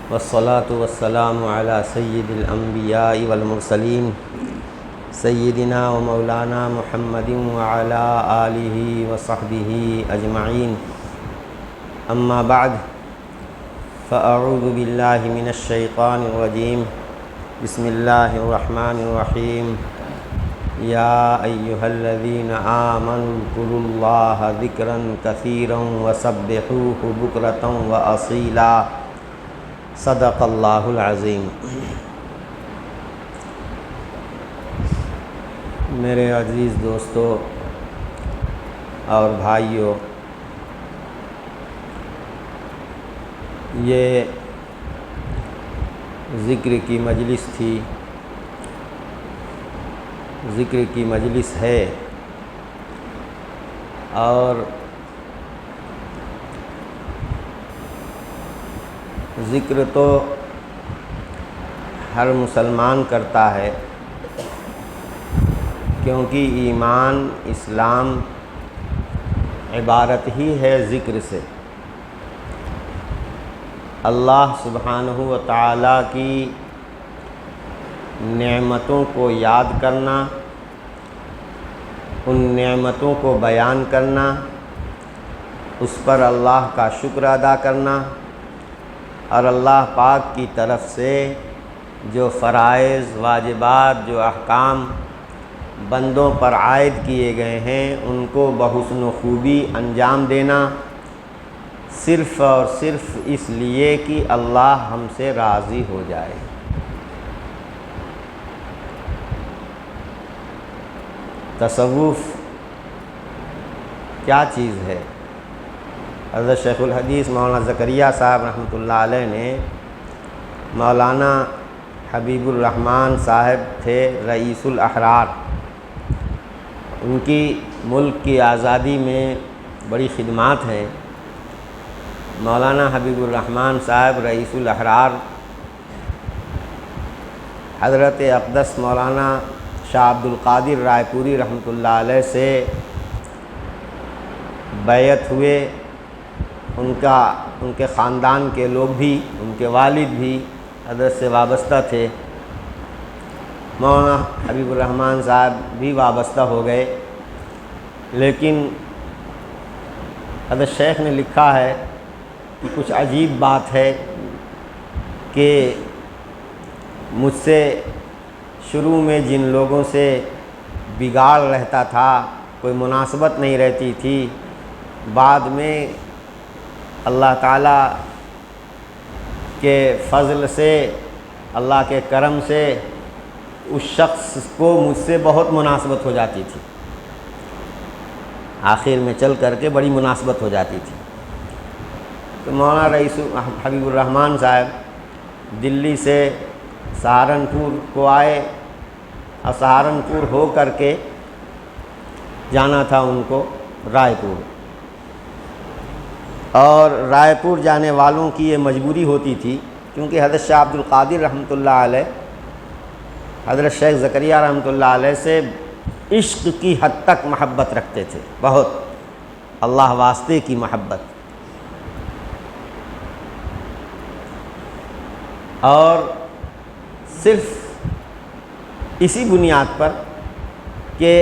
والصلاة والسلام على سيد الأنبياء والمرسلين سيدنا ومولانا محمد وعلى آله وصحبه أجمعين. أما بعد فأعوذ بالله من الشيطان الرجيم. بسم الله الرحمن الرحيم. يا أيها الذين آمنوا اذكروا الله ذكرا كثيرا وسبحوه بكرة وأصيلا. صدق اللہ العظیم. میرے عزیز دوستو اور بھائیوں، یہ ذکر کی مجلس تھی، ذکر کی مجلس ہے، اور ذکر تو ہر مسلمان کرتا ہے، کیونکہ ایمان اسلام عبارت ہی ہے ذکر سے. اللہ سبحانہ و تعالیٰ کی نعمتوں کو یاد کرنا، ان نعمتوں کو بیان کرنا، اس پر اللہ کا شکر ادا کرنا، اور اللہ پاک کی طرف سے جو فرائض، واجبات، جو احکام بندوں پر عائد کیے گئے ہیں ان کو بحسن و خوبی انجام دینا، صرف اور صرف اس لیے کہ اللہ ہم سے راضی ہو جائے. تصوف کیا چیز ہے؟ حضرت شیخ الحدیث مولانا زکریہ صاحب رحمۃ اللہ علیہ نے، مولانا حبیب الرحمن صاحب تھے رئیس الاحرار، ان کی ملک کی آزادی میں بڑی خدمات ہیں. مولانا حبیب الرحمن صاحب رئیس الاحرار حضرت اقدس مولانا شاہ عبد القادر رائے پوری رحمۃ اللہ علیہ سے بیعت ہوئے. ان کے خاندان کے لوگ بھی، ان کے والد بھی حضرت سے وابستہ تھے. مولانا حبیب الرحمن صاحب بھی وابستہ ہو گئے، لیکن حضرت شیخ نے لکھا ہے کہ کچھ عجیب بات ہے کہ مجھ سے شروع میں جن لوگوں سے بگاڑ رہتا تھا، کوئی مناسبت نہیں رہتی تھی، بعد میں اللہ تعالیٰ کے فضل سے، اللہ کے کرم سے اس شخص کو مجھ سے بہت مناسبت ہو جاتی تھی، آخر میں چل کر کے بڑی مناسبت ہو جاتی تھی. تو مولانا رئیس حبیب الرحمن صاحب دلی سے سہارنپور کو آئے، اور سہارنپور ہو کر کے جانا تھا ان کو رائے پور، اور رائے پور جانے والوں کی یہ مجبوری ہوتی تھی، کیونکہ حضرت شاہ عبد القادر رحمۃ اللہ علیہ حضرت شیخ زکریہ رحمۃ اللہ علیہ سے عشق کی حد تک محبت رکھتے تھے، بہت اللہ واسطے کی محبت. اور صرف اسی بنیاد پر کہ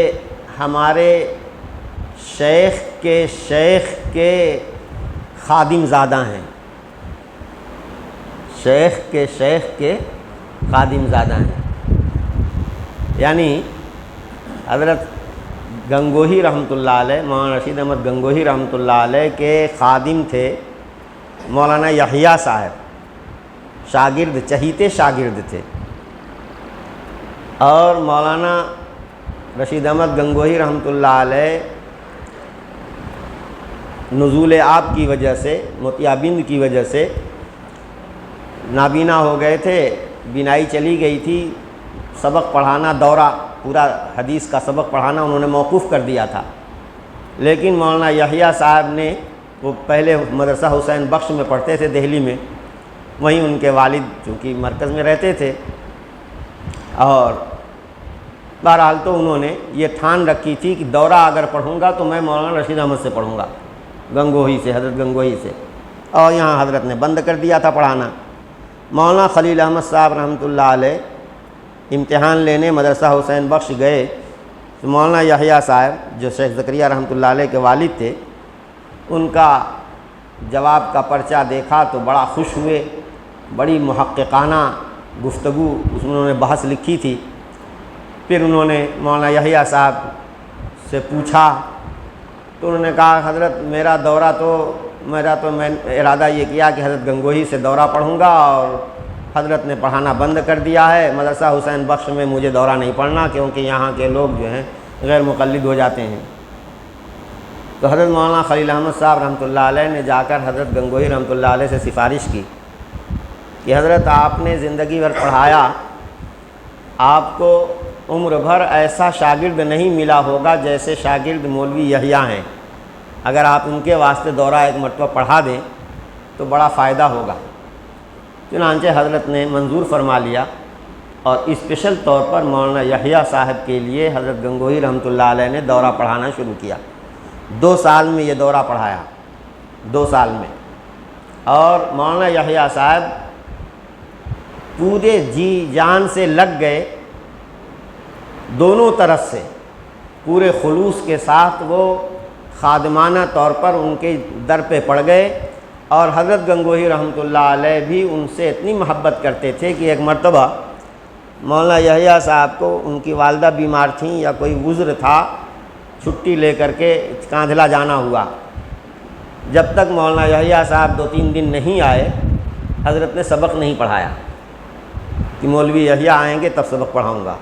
ہمارے شیخ کے خادم زادہ ہیں، شیخ کے خادم زادہ ہیں. یعنی حضرت گنگوہی رحمۃ اللہ علیہ، مولانا رشید احمد گنگوہی رحمۃ اللہ علیہ کے خادم تھے مولانا یحییٰ صاحب، شاگرد، چہیتے شاگرد تھے. اور مولانا رشید احمد گنگوہی رحمۃ اللہ علیہ نزول آب کی وجہ سے، موتیابند کی وجہ سے نابینا ہو گئے تھے، بینائی چلی گئی تھی. سبق پڑھانا، دورہ پورا حدیث کا سبق پڑھانا انہوں نے موقوف کر دیا تھا. لیکن مولانا یحییٰ صاحب نے، وہ پہلے مدرسہ حسین بخش میں پڑھتے تھے دہلی میں، وہیں ان کے والد چونکہ مرکز میں رہتے تھے، اور بہرحال تو انہوں نے یہ ٹھان رکھی تھی کہ دورہ اگر پڑھوں گا تو میں مولانا رشید احمد سے پڑھوں گا، گنگوہی سے، حضرت گنگوہی سے. اور یہاں حضرت نے بند کر دیا تھا پڑھانا. مولانا خلیل احمد صاحب رحمۃ اللہ علیہ امتحان لینے مدرسہ حسین بخش گئے تو مولانا یحییٰ صاحب جو شیخ زکریہ رحمۃ اللہ علیہ کے والد تھے، ان کا جواب کا پرچہ دیکھا تو بڑا خوش ہوئے، بڑی محققانہ گفتگو اس میں انہوں نے بحث لکھی تھی۔ پھر انہوں نے مولانا یحییٰ صاحب سے پوچھا تو انہوں نے کہا حضرت میرا میں ارادہ یہ کیا کہ حضرت گنگوہی سے دورہ پڑھوں گا، اور حضرت نے پڑھانا بند کر دیا ہے، مدرسہ حسین بخش میں مجھے دورہ نہیں پڑھنا کیونکہ یہاں کے لوگ جو ہیں غیر مقلد ہو جاتے ہیں۔ تو حضرت مولانا خلیل احمد صاحب رحمۃ اللہ علیہ نے جا کر حضرت گنگوہی رحمۃ اللہ علیہ سے سفارش کی کہ حضرت آپ نے زندگی بھر پڑھایا، آپ کو عمر بھر ایسا شاگرد نہیں ملا ہوگا جیسے شاگرد مولوی یحییٰ ہیں، اگر آپ ان کے واسطے دورہ ایک مرتبہ پڑھا دیں تو بڑا فائدہ ہوگا۔ چنانچہ حضرت نے منظور فرما لیا اور اسپیشل طور پر مولانا یحییٰ صاحب کے لیے حضرت گنگوہی رحمۃ اللہ علیہ نے دورہ پڑھانا شروع کیا۔ 2 سال میں یہ دورہ پڑھایا، 2 سال میں، اور مولانا یحییٰ صاحب پورے جی جان سے لگ گئے، دونوں طرف سے پورے خلوص کے ساتھ وہ خادمانہ طور پر ان کے در پہ پڑ گئے، اور حضرت گنگوہی رحمۃ اللہ علیہ بھی ان سے اتنی محبت کرتے تھے کہ ایک مرتبہ مولانا یحییٰ صاحب کو ان کی والدہ بیمار تھیں یا کوئی عذر تھا، چھٹی لے کر کے کاندھلا جانا ہوا۔ جب تک مولانا یحییٰ صاحب 2-3 دن نہیں آئے، حضرت نے سبق نہیں پڑھایا کہ مولوی یحییٰ آئیں گے تب سبق پڑھاؤں گا۔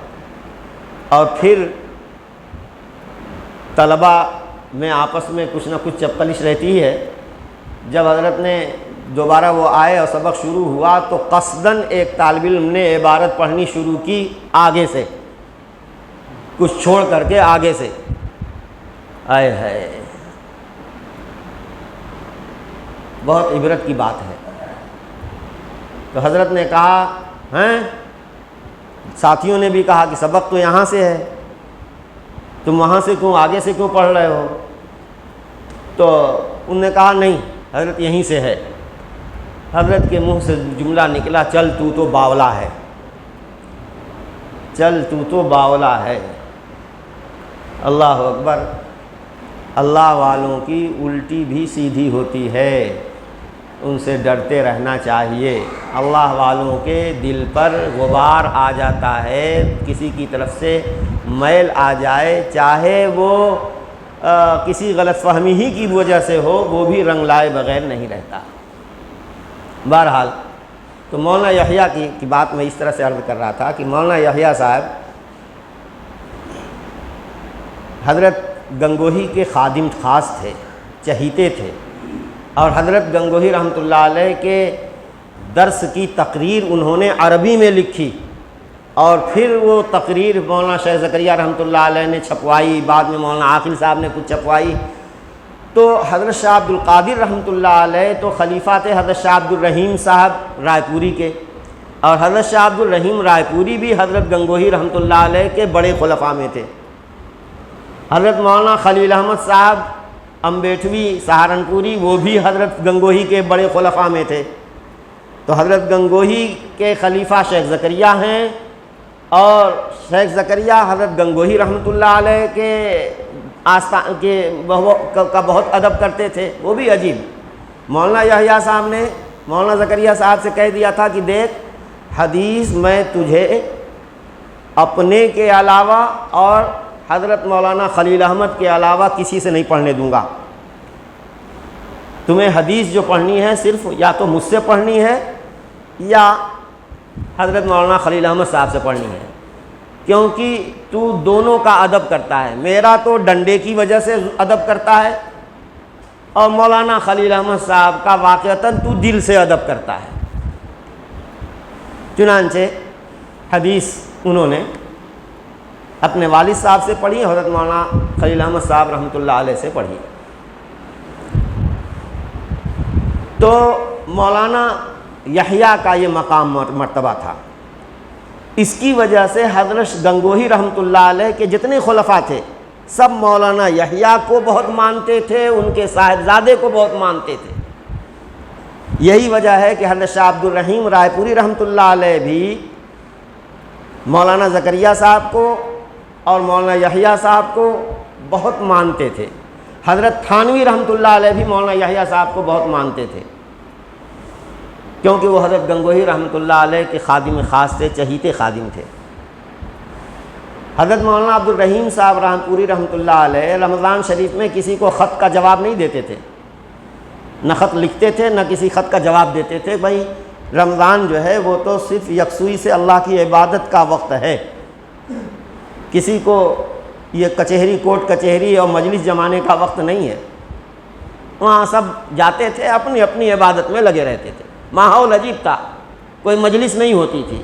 اور پھر طلباء میں آپس میں کچھ نہ کچھ چپقلش رہتی ہے۔ جب حضرت نے دوبارہ وہ آئے اور سبق شروع ہوا تو قصداً ایک طالب علم نے عبارت پڑھنی شروع کی آگے سے، کچھ چھوڑ کر کے آگے سے، آئے ہے، بہت عبرت کی بات ہے۔ تو حضرت نے کہا ہیں، ساتھیوں نے بھی کہا کہ سبق تو یہاں سے ہے، تم وہاں سے کیوں آگے سے کیوں پڑھ رہے ہو؟ تو انہوں نے کہا نہیں حضرت یہیں سے ہے۔ حضرت کے منہ سے جملہ نکلا، چل تو تو باولا ہے، چل تو تو باولا ہے۔ اللہ اکبر۔ اللہ والوں کی الٹی بھی سیدھی ہوتی ہے، ان سے ڈرتے رہنا چاہیے۔ اللہ والوں کے دل پر غبار آ جاتا ہے، کسی کی طرف سے میل آ جائے، چاہے وہ کسی غلط فہمی ہی کی وجہ سے ہو، وہ بھی رنگ لائے بغیر نہیں رہتا۔ بہرحال تو مولانا یحییٰ کی بات میں اس طرح سے عرض کر رہا تھا کہ مولانا یحییٰ صاحب حضرت گنگوہی کے خادم خاص تھے، چہیتے تھے، اور حضرت گنگوہی رحمۃ اللہ علیہ کے درس کی تقریر انہوں نے عربی میں لکھی، اور پھر وہ تقریر مولانا شیخ زکریہ رحمۃ اللہ علیہ نے چھپوائی، بعد میں مولانا عاقل صاحب نے کچھ چھپوائی۔ تو حضرت شاہ عبد القادر رحمۃ اللہ علیہ تو خلیفہ تھے حضرت شاہ عبد الرحیم صاحب رائے پوری کے، اور حضرت شاہ عبد الرحیم رائے پوری بھی حضرت گنگوہی رحمۃ اللہ علیہ کے بڑے خلفاء میں تھے۔ حضرت مولانا خلیل احمد صاحب امبیٹھوی سہارنپوری، وہ بھی حضرت گنگوہی کے بڑے خلفاء میں تھے۔ تو حضرت گنگوہی کے خلیفہ شیخ زکریہ ہیں، اور شیخ زکریہ حضرت گنگوہی رحمۃ اللہ علیہ کے آستان کا بہت ادب کرتے تھے۔ وہ بھی عجیب، مولانا یحییٰ صاحب نے مولانا زکریہ صاحب سے کہہ دیا تھا کہ دیکھ حدیث میں تجھے اپنے کے علاوہ اور حضرت مولانا خلیل احمد کے علاوہ کسی سے نہیں پڑھنے دوں گا، تمہیں حدیث جو پڑھنی ہے صرف یا تو مجھ سے پڑھنی ہے یا حضرت مولانا خلیل احمد صاحب سے پڑھنی ہے، کیونکہ تو دونوں کا ادب کرتا ہے، میرا تو ڈنڈے کی وجہ سے ادب کرتا ہے، اور مولانا خلیل احمد صاحب کا واقعتاً تو دل سے ادب کرتا ہے۔ چنانچہ حدیث انہوں نے اپنے والد صاحب سے پڑھی، حضرت مولانا خلیل احمد صاحب رحمۃ اللہ علیہ سے پڑھی۔ تو مولانا یحییٰ کا یہ مقام مرتبہ تھا، اس کی وجہ سے حضرت گنگوہی رحمۃ اللہ علیہ کے جتنے خلفاء تھے سب مولانا یحییٰ کو بہت مانتے تھے، ان کے صاحبزادے کو بہت مانتے تھے۔ یہی وجہ ہے کہ حضرت شاہ عبد الرحیم رائے پوری رحمۃ اللہ علیہ بھی مولانا زکریا صاحب کو اور مولانا یحییٰ صاحب کو بہت مانتے تھے۔ حضرت تھانوی رحمۃ اللہ علیہ بھی مولانا یحییٰ صاحب کو بہت مانتے تھے، کیونکہ وہ حضرت گنگوہی رحمۃ اللہ علیہ کے خادم خاص تھے، چہیتے خادم تھے۔ حضرت مولانا عبد الرحیم صاحب پوری رحمۃ اللہ علیہ رمضان شریف میں کسی کو خط کا جواب نہیں دیتے تھے، نہ خط لکھتے تھے نہ کسی خط کا جواب دیتے تھے۔ بھائی رمضان جو ہے وہ تو صرف یکسوئی سے اللہ کی عبادت کا وقت ہے، کسی کو یہ کچہری کوٹ کچہری اور مجلس جمانے کا وقت نہیں ہے۔ وہاں سب جاتے تھے، اپنی اپنی عبادت میں لگے رہتے تھے، ماحول عجیب تھا، کوئی مجلس نہیں ہوتی تھی۔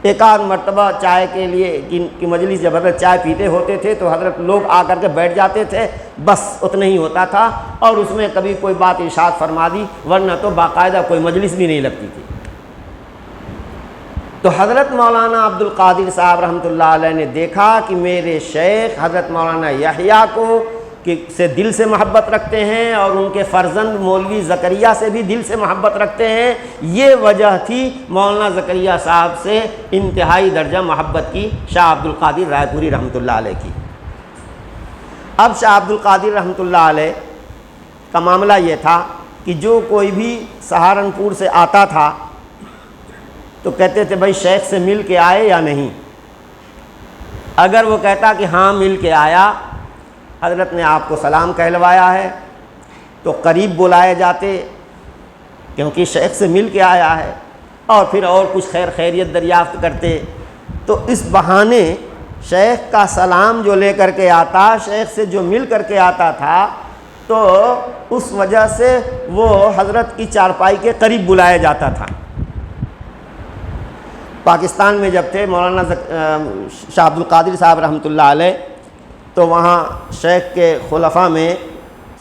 ایک آدھ مرتبہ چائے کے لیے کی مجلس جب حضرت چائے پیتے ہوتے تھے تو حضرت لوگ آ کر کے بیٹھ جاتے تھے، بس اتنا ہی ہوتا تھا، اور اس میں کبھی کوئی بات ارشاد فرما دی، ورنہ تو باقاعدہ کوئی مجلس بھی نہیں لگتی تھی۔ تو حضرت مولانا عبد القادر صاحب رحمۃ اللہ علیہ نے دیکھا کہ میرے شیخ حضرت مولانا یحییٰ کو سے دل سے محبت رکھتے ہیں اور ان کے فرزند مولوی زکریا سے بھی دل سے محبت رکھتے ہیں، یہ وجہ تھی مولانا زکریا صاحب سے انتہائی درجہ محبت کی شاہ عبد القادر رائے پوری رحمۃ اللہ علیہ کی۔ اب شاہ عبد القادر رحمۃ اللہ علیہ کا معاملہ یہ تھا کہ جو کوئی بھی سہارنپور سے آتا تھا تو کہتے تھے بھائی شیخ سے مل کے آئے یا نہیں۔ اگر وہ کہتا کہ ہاں مل کے آیا، حضرت نے آپ کو سلام کہلوایا ہے، تو قریب بلائے جاتے کیونکہ شیخ سے مل کے آیا ہے، اور پھر اور کچھ خیر خیریت دریافت کرتے۔ تو اس بہانے شیخ کا سلام جو لے کر کے آتا، شیخ سے جو مل کر کے آتا تھا، تو اس وجہ سے وہ حضرت کی چارپائی کے قریب بلایا جاتا تھا۔ پاکستان میں جب تھے مولانا شاہ عبد القادر صاحب رحمۃ اللہ علیہ، تو وہاں شیخ کے خلفاء میں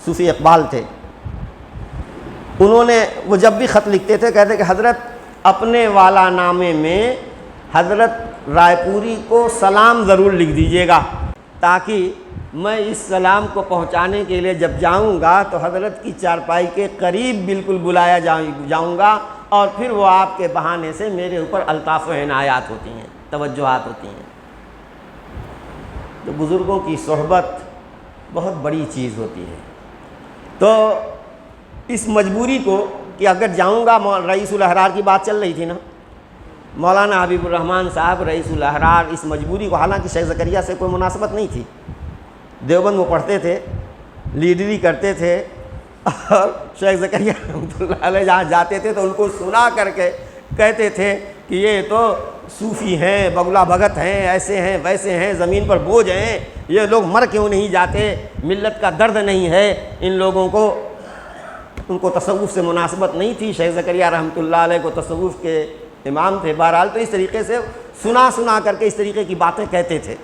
صوفی اقبال تھے۔ انہوں نے وہ جب بھی خط لکھتے تھے کہتے کہ حضرت اپنے والا نامے میں حضرت رائے پوری کو سلام ضرور لکھ دیجیے گا، تاکہ میں اس سلام کو پہنچانے کے لیے جب جاؤں گا تو حضرت کی چارپائی کے قریب بالکل بلایا جاؤں گا، اور پھر وہ آپ کے بہانے سے میرے اوپر الطاف و عنایات ہوتی ہیں، توجہات ہوتی ہیں۔ تو بزرگوں کی صحبت بہت بڑی چیز ہوتی ہے۔ تو اس مجبوری کو کہ اگر جاؤں گا، رئیس الاحرار کی بات چل رہی تھی نا، مولانا حبیب الرحمن صاحب رئیس الاحرار، اس مجبوری کو، حالانکہ شیخ زکریا سے کوئی مناسبت نہیں تھی، دیوبند وہ پڑھتے تھے، لیڈری کرتے تھے، اور شیخ زکریا رحمۃ اللہ علیہ جہاں جاتے تھے تو ان کو سنا کر کے کہتے تھے کہ یہ تو صوفی ہیں، بگلا بھگت ہیں، ایسے ہیں ویسے ہیں، زمین پر بوجھ ہیں، یہ لوگ مر کیوں نہیں جاتے، ملت کا درد نہیں ہے ان لوگوں کو۔ ان کو تصوف سے مناسبت نہیں تھی، شیخ زکریا رحمۃ اللہ علیہ کو تصوف کے امام تھے۔ بہرحال تو اس طریقے سے سنا کر کے اس طریقے کی باتیں کہتے تھے۔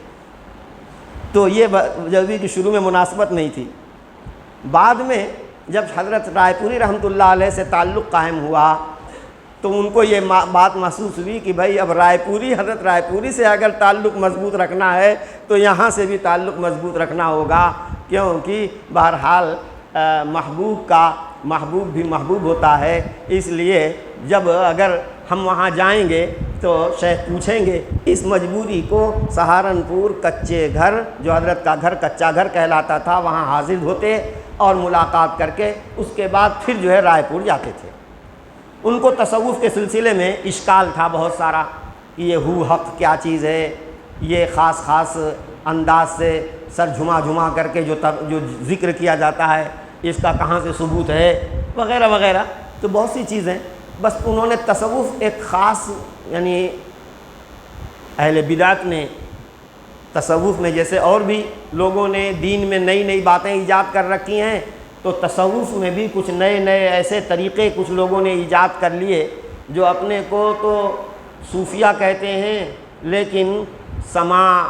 تو یہ جب کہ شروع میں مناسبت نہیں تھی، بعد میں جب حضرت رائے پوری رحمۃ اللہ علیہ سے تعلق قائم ہوا تو ان کو یہ بات محسوس ہوئی کہ بھائی اب حضرت رائے پوری سے اگر تعلق مضبوط رکھنا ہے تو یہاں سے بھی تعلق مضبوط رکھنا ہوگا، کیونکہ بہرحال محبوب بھی محبوب ہوتا ہے۔ اس لیے جب اگر ہم وہاں جائیں گے تو شیخ پوچھیں گے۔ اس مجبوری کو سہارنپور کچے گھر، جو حضرت کا گھر کچا گھر کہلاتا تھا، وہاں حاضر ہوتے اور ملاقات کر کے اس کے بعد پھر جو ہے رائے پور جاتے تھے۔ ان کو تصوف کے سلسلے میں اشکال تھا بہت سارا کہ یہ حق کیا چیز ہے، یہ خاص انداز سے سر جھما کر کے جو ذکر کیا جاتا ہے، اس کا کہاں سے ثبوت ہے، وغیرہ وغیرہ۔ تو بہت سی چیزیں، بس انہوں نے تصوف ایک خاص، یعنی اہل بدعت نے تصوف میں جیسے اور بھی لوگوں نے دین میں نئی باتیں ایجاد کر رکھی ہیں، تو تصوف میں بھی کچھ نئے ایسے طریقے کچھ لوگوں نے ایجاد کر لیے جو اپنے کو تو صوفیہ کہتے ہیں، لیکن سماع،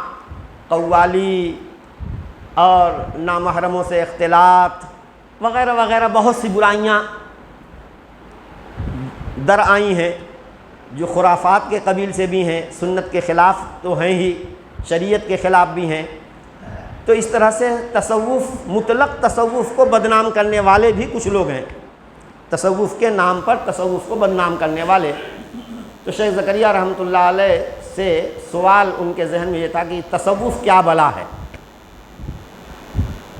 قوالی اور نامحرموں سے اختلاط وغیرہ وغیرہ بہت سی برائیاں در آئی ہیں، جو خرافات کے قبیل سے بھی ہیں، سنت کے خلاف تو ہیں ہی، شریعت کے خلاف بھی ہیں۔ تو اس طرح سے مطلق تصوف کو بدنام کرنے والے بھی کچھ لوگ ہیں۔ تصوف کے نام پر تصوف کو بدنام کرنے والے۔ تو شیخ زکریہ رحمۃ اللہ علیہ سے سوال ان کے ذہن میں یہ تھا کہ تصوف کیا بلا ہے،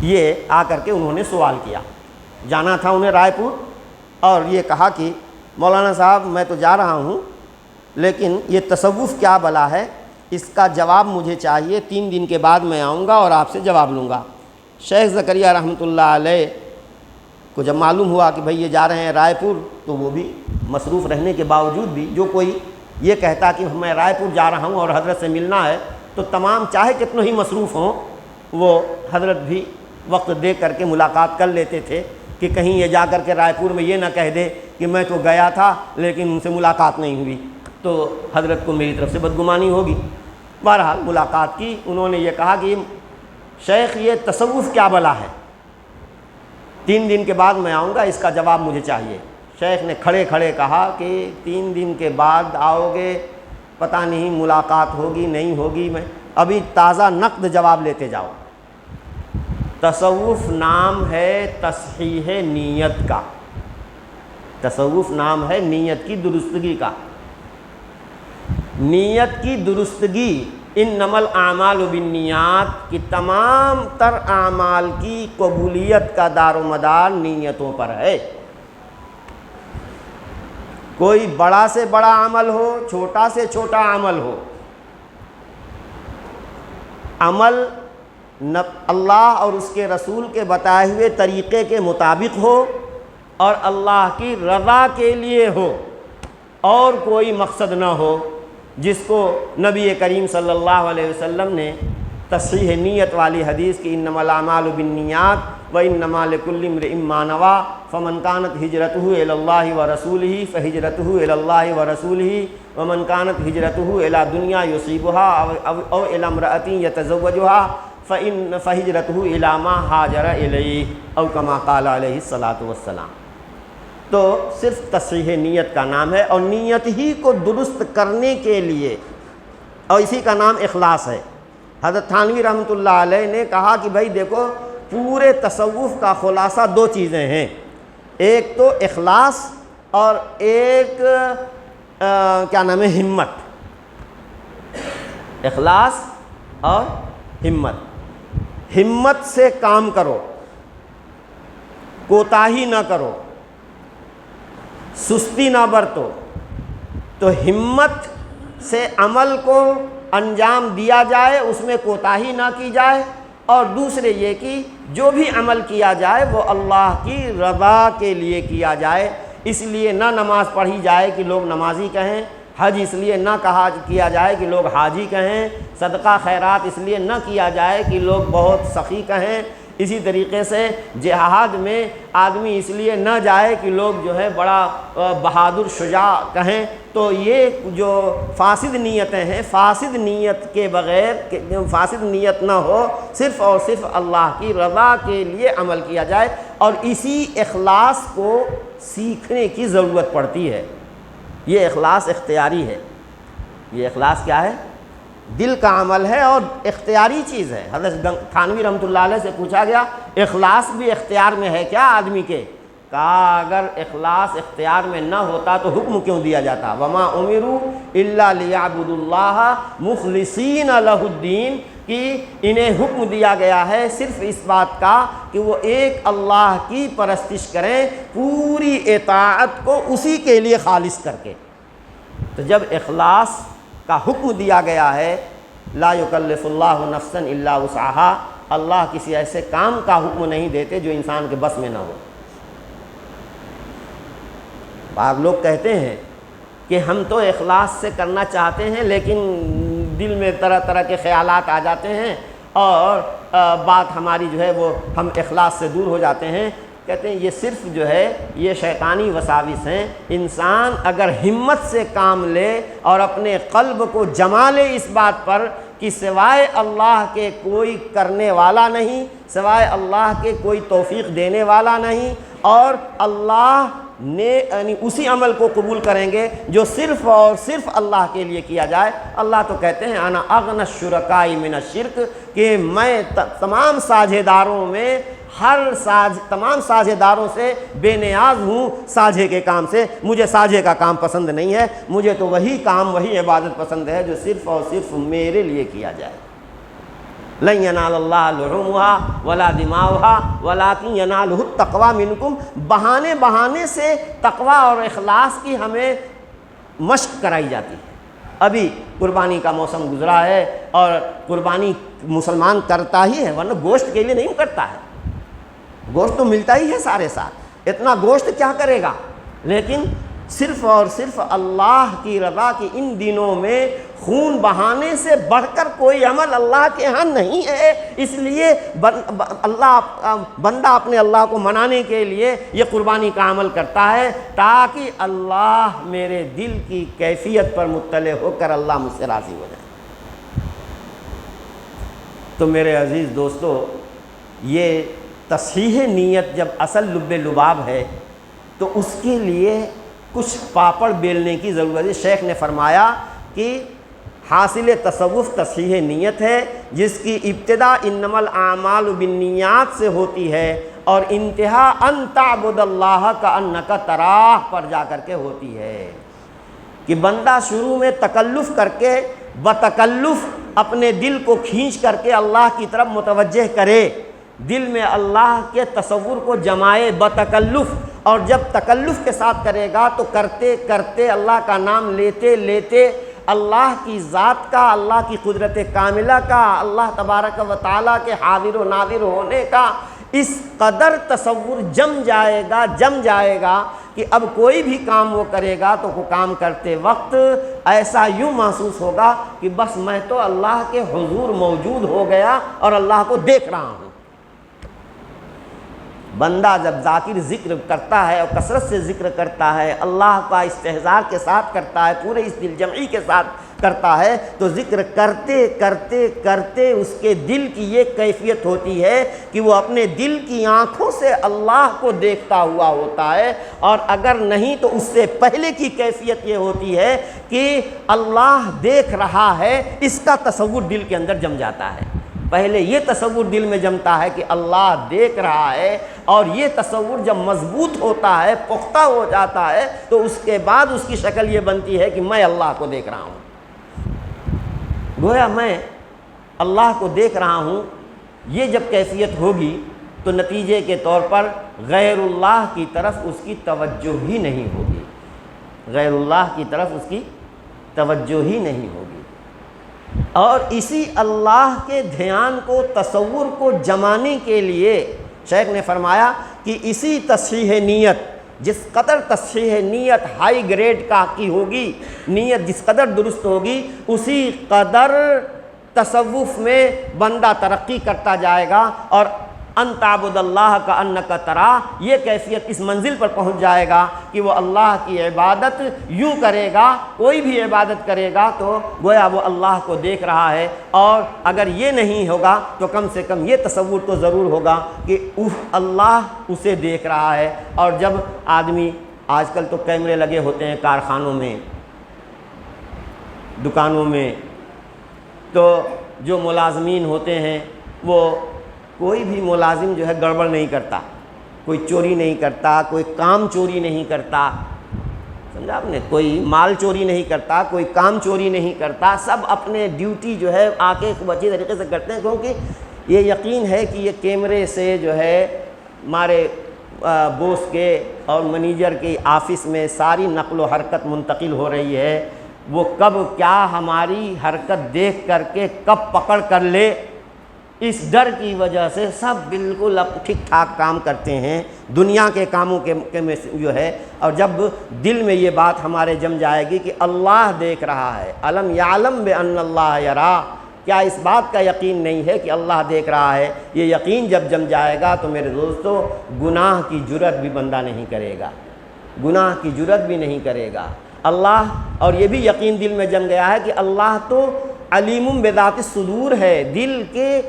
یہ آ کر کے انہوں نے سوال کیا۔ جانا تھا انہیں رائے پور، اور یہ کہا کہ مولانا صاحب میں تو جا رہا ہوں لیکن یہ تصوف کیا بلا ہے، اس کا جواب مجھے چاہیے، 3 دن کے بعد میں آؤں گا اور آپ سے جواب لوں گا۔ شیخ زکریہ رحمۃ اللہ علیہ کو جب معلوم ہوا کہ بھئی یہ جا رہے ہیں رائے پور، تو وہ بھی مصروف رہنے کے باوجود بھی، جو کوئی یہ کہتا کہ میں رائے پور جا رہا ہوں اور حضرت سے ملنا ہے، تو تمام چاہے کتنے ہی مصروف ہوں وہ حضرت بھی وقت دے کر کے ملاقات کر لیتے تھے، کہ کہیں یہ جا کر کے رائے پور میں یہ نہ کہہ دے کہ میں تو گیا تھا لیکن ان سے ملاقات نہیں ہوئی، تو حضرت کو میری طرف سے بدگمانی ہوگی۔ بہرحال ملاقات کی، انہوں نے یہ کہا کہ شیخ یہ تصوف کیا بلا ہے، 3 دن کے بعد میں آؤں گا، اس کا جواب مجھے چاہیے۔ شیخ نے کھڑے کھڑے کہا کہ 3 دن کے بعد آؤ گے، پتہ نہیں ملاقات ہوگی نہیں ہوگی، میں ابھی تازہ نقد جواب لیتے جاؤ۔ تصوف نام ہے تصحیح نیت کا، تصوف نام ہے نیت کی درستگی کا۔ نیت کی درستگی، انما الاعمال بالنیات، کی تمام تر اعمال کی قبولیت کا دار و مدار نیتوں پر ہے۔ کوئی بڑا سے بڑا عمل ہو، چھوٹا سے چھوٹا عمل ہو، عمل اللہ اور اس کے رسول کے بتائے ہوئے طریقے کے مطابق ہو اور اللہ کی رضا کے لیے ہو، اور کوئی مقصد نہ ہو، جس کو نبی کریم صلی اللہ علیہ وسلم نے تصحیح نیت والی حدیث کی انما الاعمال بالنیات وانما لکل امرئ ما نوى فمن كانت هجرته الى الله ورسوله فهجرته الى الله ورسوله ومن كانت هجرته الى دنیا يصيبها او الى امرأة يتزوجها فهجرته الى ما هاجر اليه او كما قال علیہ الصلوۃ والسلام۔ تو صرف تصحیح نیت کا نام ہے، اور نیت ہی کو درست کرنے کے لیے، اور اسی کا نام اخلاص ہے۔ حضرت تھانوی رحمۃ اللہ علیہ نے کہا کہ بھائی دیکھو، پورے تصوف کا خلاصہ 2 چیزیں ہیں، ایک تو اخلاص اور ایک کیا نام ہے، ہمت۔ اخلاص اور ہمت۔ ہمت سے کام کرو، کوتاہی نہ کرو، سستی نہ برتو۔ تو ہمت سے عمل کو انجام دیا جائے، اس میں کوتاہی نہ کی جائے، اور دوسرے یہ کہ جو بھی عمل کیا جائے وہ اللہ کی رضا کے لیے کیا جائے۔ اس لیے نہ نماز پڑھی جائے کہ لوگ نمازی کہیں، حج اس لیے نہ کیا جائے کہ لوگ حاجی کہیں، صدقہ خیرات اس لیے نہ کیا جائے کہ لوگ بہت سخی کہیں، اسی طریقے سے جہاد میں آدمی اس لیے نہ جائے کہ لوگ جو ہے بڑا بہادر شجاع کہیں۔ تو یہ جو فاسد نیتیں ہیں، فاسد نیت کے بغیر، فاسد نیت نہ ہو، صرف اور صرف اللہ کی رضا کے لیے عمل کیا جائے، اور اسی اخلاص کو سیکھنے کی ضرورت پڑتی ہے۔ یہ اخلاص اختیاری ہے۔ یہ اخلاص کیا ہے؟ دل کا عمل ہے اور اختیاری چیز ہے۔ حضرت تھانوی رحمۃ اللہ علیہ سے پوچھا گیا اخلاص بھی اختیار میں ہے کیا آدمی کے؟ کہا اگر اخلاص اختیار میں نہ ہوتا تو حکم کیوں دیا جاتا؟ وما امروا الا ليعبدوا الله مخلصین له الدین، کہ انہیں حکم دیا گیا ہے صرف اس بات کا کہ وہ ایک اللہ کی پرستش کریں، پوری اطاعت کو اسی کے لیے خالص کر کے۔ تو جب اخلاص کا حکم دیا گیا ہے، لا یکلف اللہ نفسا الا وسعها، اللہ کسی ایسے کام کا حکم نہیں دیتے جو انسان کے بس میں نہ ہو۔ بعض لوگ کہتے ہیں کہ ہم تو اخلاص سے کرنا چاہتے ہیں لیکن دل میں طرح طرح کے خیالات آ جاتے ہیں اور بات ہماری جو ہے وہ ہم اخلاص سے دور ہو جاتے ہیں۔ کہتے ہیں یہ صرف جو ہے یہ شیطانی وساوس ہیں۔ انسان اگر ہمت سے کام لے اور اپنے قلب کو جما لے اس بات پر کہ سوائے اللہ کے کوئی کرنے والا نہیں، سوائے اللہ کے کوئی توفیق دینے والا نہیں، اور اللہ نے یعنی اسی عمل کو قبول کریں گے جو صرف اور صرف اللہ کے لیے کیا جائے۔ اللہ تو کہتے ہیں انا اغنی الشرکاء من الشرک، کہ میں تمام ساجھے داروں میں تمام ساجھےداروں سے بے نیاز ہوں ساجھے کے کام سے. مجھے ساجھے کا کام پسند نہیں ہے, مجھے تو وہی کام وہی عبادت پسند ہے جو صرف اور صرف میرے لیے کیا جائے. لن ینال اللہ لحومها ولا دماؤها ولکن ینالہ التقوی منکم. بہانے سے تقوی اور اخلاص کی ہمیں مشق کرائی جاتی ہے. ابھی قربانی کا موسم گزرا ہے اور قربانی مسلمان کرتا ہی ہے, ورنہ گوشت کے لیے نہیں کرتا ہے. گوشت تو ملتا ہی ہے سارے ساتھ, اتنا گوشت کیا کرے گا. لیکن صرف اور صرف اللہ کی رضا کی ان دنوں میں خون بہانے سے بڑھ کر کوئی عمل اللہ کے ہاں نہیں ہے. اس لیے بندہ اپنے اللہ کو منانے کے لیے یہ قربانی کا عمل کرتا ہے, تاکہ اللہ میرے دل کی کیفیت پر مطلع ہو کر اللہ مجھ سے راضی ہو جائے. تو میرے عزیز دوستو, یہ تصحیح نیت جب اصل لب لباب ہے تو اس کے لیے کچھ پاپڑ بیلنے کی ضرورت ہے. شیخ نے فرمایا کہ حاصل تصوف تصحیح نیت ہے, جس کی ابتدا انما الاعمال بالنیات سے ہوتی ہے اور انتہا ان تعبد اللہ کأنک تراہ پر جا کر کے ہوتی ہے. کہ بندہ شروع میں تکلف کر کے بتکلف اپنے دل کو کھینچ کر کے اللہ کی طرف متوجہ کرے, دل میں اللہ کے تصور کو جمائے بتکلف, اور جب تکلف کے ساتھ کرے گا تو کرتے کرتے اللہ کا نام لیتے لیتے اللہ کی ذات کا, اللہ کی قدرت کاملہ کا, اللہ تبارک و تعالیٰ کے حاضر و ناظر ہونے کا اس قدر تصور جم جائے گا کہ اب کوئی بھی کام وہ کرے گا تو وہ کام کرتے وقت ایسا یوں محسوس ہوگا کہ بس میں تو اللہ کے حضور موجود ہو گیا اور اللہ کو دیکھ رہا ہوں. بندہ جب ذاکر ذکر کرتا ہے اور کثرت سے ذکر کرتا ہے, اللہ کا استحضار کے ساتھ کرتا ہے, پورے اس دل جمعی کے ساتھ کرتا ہے, تو ذکر کرتے کرتے کرتے اس کے دل کی یہ کیفیت ہوتی ہے کہ وہ اپنے دل کی آنکھوں سے اللہ کو دیکھتا ہوا ہوتا ہے. اور اگر نہیں تو اس سے پہلے کی کیفیت یہ ہوتی ہے کہ اللہ دیکھ رہا ہے, اس کا تصور دل کے اندر جم جاتا ہے. پہلے یہ تصور دل میں جمتا ہے کہ اللہ دیکھ رہا ہے, اور یہ تصور جب مضبوط ہوتا ہے, پختہ ہو جاتا ہے, تو اس کے بعد اس کی شکل یہ بنتی ہے کہ میں اللہ کو دیکھ رہا ہوں. گویا میں اللہ کو دیکھ رہا ہوں. یہ جب کیفیت ہوگی تو نتیجے کے طور پر غیر اللہ کی طرف اس کی توجہ ہی نہیں ہوگی, غیر اللہ کی طرف اس کی توجہ ہی نہیں ہوگی. اور اسی اللہ کے دھیان کو, تصور کو جمانے کے لیے شیخ نے فرمایا کہ اسی تصحیح نیت, جس قدر تصحیح نیت ہائی گریڈ کا کی ہوگی, نیت جس قدر درست ہوگی, اسی قدر تصوف میں بندہ ترقی کرتا جائے گا اور ان تعبد اللہ کأنک تراہ, یہ کیفیت اس منزل پر پہنچ جائے گا کہ وہ اللہ کی عبادت یوں کرے گا, کوئی بھی عبادت کرے گا تو گویا وہ اللہ کو دیکھ رہا ہے. اور اگر یہ نہیں ہوگا تو کم سے کم یہ تصور تو ضرور ہوگا کہ اللہ اسے دیکھ رہا ہے. اور جب آدمی, آج کل تو کیمرے لگے ہوتے ہیں کارخانوں میں, دکانوں میں, تو جو ملازمین ہوتے ہیں وہ کوئی بھی ملازم جو ہے گڑبڑ نہیں کرتا, کوئی چوری نہیں کرتا, کوئی کام چوری نہیں کرتا, سمجھا آپ نے, کوئی مال چوری نہیں کرتا, کوئی کام چوری نہیں کرتا. سب اپنے ڈیوٹی جو ہے آ کے خوب اچھی طریقے سے کرتے ہیں, کیونکہ یہ یقین ہے کہ یہ کیمرے سے جو ہے ہمارے بوس کے اور منیجر کے آفس میں ساری نقل و حرکت منتقل ہو رہی ہے. وہ کب کیا ہماری حرکت دیکھ کر کے کب پکڑ کر لے, اس ڈر کی وجہ سے سب بالکل اب ٹھیک ٹھاک کام کرتے ہیں دنیا کے کاموں کے میں جو ہے. اور جب دل میں یہ بات ہمارے جم جائے گی کہ اللہ دیکھ رہا ہے, الم یعلم بان اللہ یرا, کیا اس بات کا یقین نہیں ہے کہ اللہ دیکھ رہا ہے, یہ یقین جب جم جائے گا تو میرے دوستو گناہ کی جرأت بھی بندہ نہیں کرے گا, گناہ کی جرأت بھی نہیں کرے گا. اللہ, اور یہ بھی یقین دل میں جم گیا ہے کہ اللہ تو علیم بذات الصدور ہے, دل کے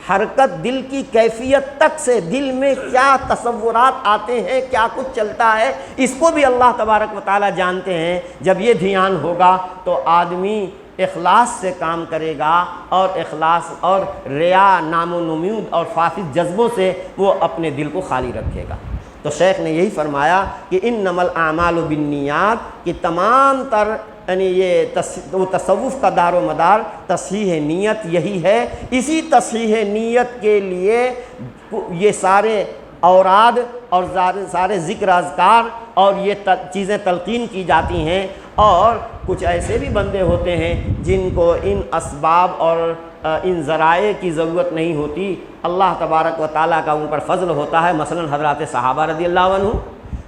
حرکت, دل کی کیفیت تک سے, دل میں کیا تصورات آتے ہیں, کیا کچھ چلتا ہے, اس کو بھی اللہ تبارک و تعالیٰ جانتے ہیں. جب یہ دھیان ہوگا تو آدمی اخلاص سے کام کرے گا اور اخلاص اور ریا، نام و نمود اور فاسد جذبوں سے وہ اپنے دل کو خالی رکھے گا۔ تو شیخ نے یہی فرمایا کہ انما الاعمال بالنیات، کہ تمام تر یعنی یہ تصوف کا دار و مدار تصحیح نیت یہی ہے۔ اسی تصحیح نیت کے لیے یہ سارے اوراد اور سارے ذکر اذکار اور یہ چیزیں تلقین کی جاتی ہیں۔ اور کچھ ایسے بھی بندے ہوتے ہیں جن کو ان اسباب اور ان ذرائع کی ضرورت نہیں ہوتی، اللہ تبارک و تعالیٰ کا ان پر فضل ہوتا ہے۔ مثلا حضرات صحابہ رضی اللہ عنہ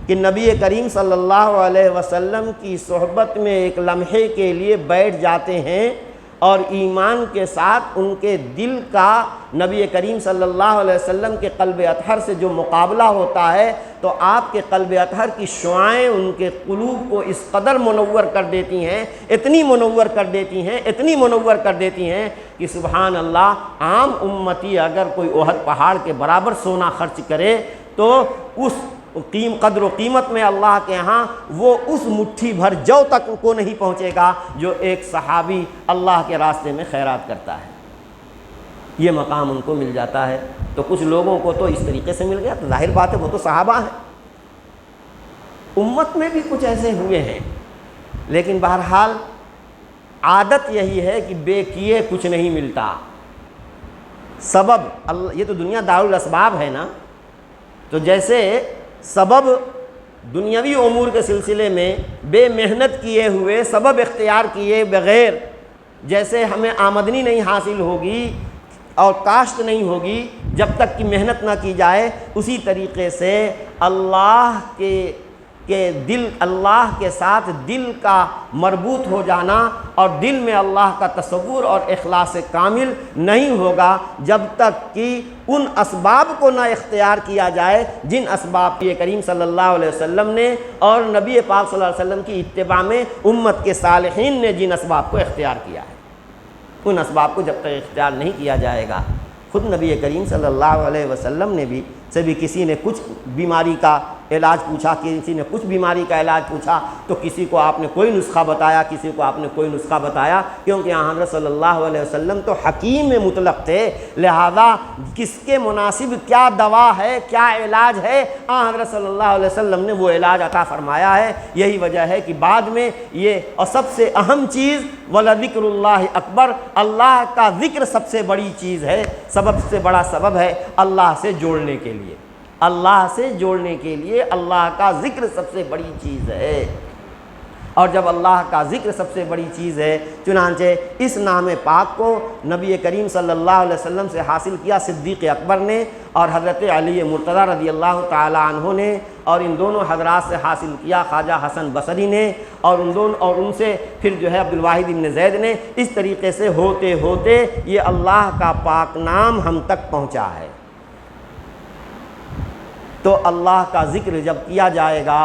کہ نبی کریم صلی اللہ علیہ وسلم کی صحبت میں ایک لمحے کے لیے بیٹھ جاتے ہیں اور ایمان کے ساتھ ان کے دل کا نبی کریم صلی اللہ علیہ وسلم کے قلب اطہر سے جو مقابلہ ہوتا ہے تو آپ کے قلب اطہر کی شعاعیں ان کے قلوب کو اس قدر منور کر دیتی ہیں، اتنی منور کر دیتی ہیں، اتنی منور کر دیتی ہیں کہ سبحان اللہ، عام امتی اگر کوئی احد پہاڑ کے برابر سونا خرچ کرے تو اس قدر و قیمت میں اللہ کے ہاں وہ اس مٹھی بھر جو تک کو نہیں پہنچے گا جو ایک صحابی اللہ کے راستے میں خیرات کرتا ہے۔ یہ مقام ان کو مل جاتا ہے۔ تو کچھ لوگوں کو تو اس طریقے سے مل گیا، تو ظاہر بات ہے وہ تو صحابہ ہیں۔ امت میں بھی کچھ ایسے ہوئے ہیں، لیکن بہرحال عادت یہی ہے کہ بے کیے کچھ نہیں ملتا۔ سبب یہ تو دنیا دارالاسباب ہے نا، تو جیسے سبب دنیاوی امور کے سلسلے میں بے محنت کیے ہوئے، سبب اختیار کیے بغیر جیسے ہمیں آمدنی نہیں حاصل ہوگی اور کاشت نہیں ہوگی جب تک کہ محنت نہ کی جائے، اسی طریقے سے اللہ کے دل، اللہ کے ساتھ دل کا مربوط ہو جانا اور دل میں اللہ کا تصور اور اخلاص کامل نہیں ہوگا جب تک کہ ان اسباب کو نہ اختیار کیا جائے جن اسباب نبی کریم صلی اللہ علیہ وسلم نے اور نبی پاک صلی اللہ علیہ وسلم کی اتباع میں امت کے صالحین نے جن اسباب کو اختیار کیا ہے۔ ان اسباب کو جب تک اختیار نہیں کیا جائے گا، خود نبی کریم صلی اللہ علیہ وسلم نے بھی کسی نے کچھ بیماری کا علاج پوچھا، کسی نے کچھ بیماری کا علاج پوچھا تو کسی کو آپ نے کوئی نسخہ بتایا، کسی کو آپ نے کوئی نسخہ بتایا، کیونکہ حضرت صلی اللہ علیہ وسلم تو حکیم مطلق تھے، لہذا کس کے مناسب کیا دوا ہے، کیا علاج ہے، حضرت صلی اللہ علیہ وسلم نے وہ علاج عطا فرمایا ہے۔ یہی وجہ ہے کہ بعد میں یہ اور سب سے اہم چیز وَلَذِكْرُ اللَّهِ اکبر، اللہ کا ذکر سب سے بڑی چیز ہے، سبب سے بڑا سبب ہے اللہ سے جوڑنے کے لیے، اللہ سے جوڑنے کے لیے اللہ کا ذکر سب سے بڑی چیز ہے۔ اور جب اللہ کا ذکر سب سے بڑی چیز ہے، چنانچہ اس نام پاک کو نبی کریم صلی اللہ علیہ وسلم سے حاصل کیا صدیق اکبر نے اور حضرت علی مرتضیٰ رضی اللہ تعالی عنہ نے، اور ان دونوں حضرات سے حاصل کیا خواجہ حسن بصری نے، اور ان سے پھر جو ہے عبد الواحد بن زید نے۔ اس طریقے سے ہوتے ہوتے یہ اللہ کا پاک نام ہم تک پہنچا ہے۔ تو اللہ کا ذکر جب کیا جائے گا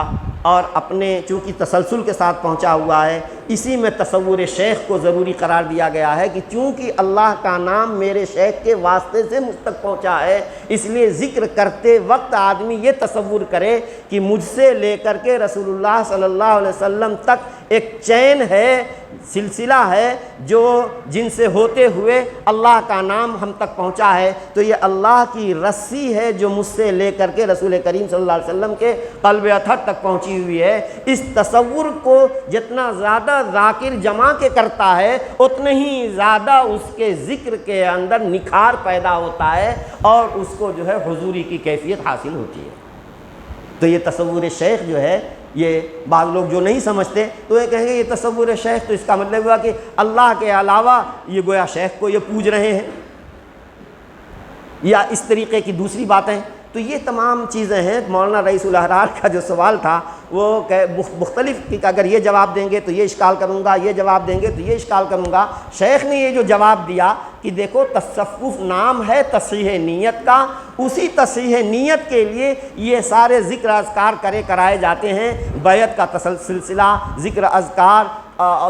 اور اپنے چونکہ تسلسل کے ساتھ پہنچا ہوا ہے، اسی میں تصور شیخ کو ضروری قرار دیا گیا ہے کہ چونکہ اللہ کا نام میرے شیخ کے واسطے سے مجھ تک پہنچا ہے، اس لیے ذکر کرتے وقت آدمی یہ تصور کرے کہ مجھ سے لے کر کے رسول اللہ صلی اللہ علیہ وسلم تک ایک چین ہے، سلسلہ ہے جو جن سے ہوتے ہوئے اللہ کا نام ہم تک پہنچا ہے۔ تو یہ اللہ کی رسی ہے جو مجھ سے لے کر کے رسول کریم صلی اللہ علیہ وسلم کے قلب اطہر تک پہنچی ہوئی ہے۔ اس تصور کو جتنا زیادہ ذاکر جمع کے کرتا ہے اتنے ہی زیادہ اس کے ذکر کے اندر نکھار پیدا ہوتا ہے اور اس کو جو ہے حضوری کی کیفیت حاصل ہوتی ہے۔ تو یہ تصور شیخ جو ہے، یہ بعض لوگ جو نہیں سمجھتے تو یہ کہیں گے یہ تصور شیخ، تو اس کا مطلب ہوا کہ اللہ کے علاوہ یہ گویا شیخ کو یہ پوج رہے ہیں یا اس طریقے کی دوسری باتیں۔ تو یہ تمام چیزیں ہیں۔ مولانا رئیس الاحرار کا جو سوال تھا وہ مختلف کہ اگر یہ جواب دیں گے تو یہ اشکال کروں گا، یہ جواب دیں گے تو یہ اشکال کروں گا۔ شیخ نے یہ جو جواب دیا کہ دیکھو تصوف نام ہے تصحیح نیت کا، اسی تصحیح نیت کے لیے یہ سارے ذکر اذکار کرائے جاتے ہیں، بیعت کا سلسلہ، ذکر اذکار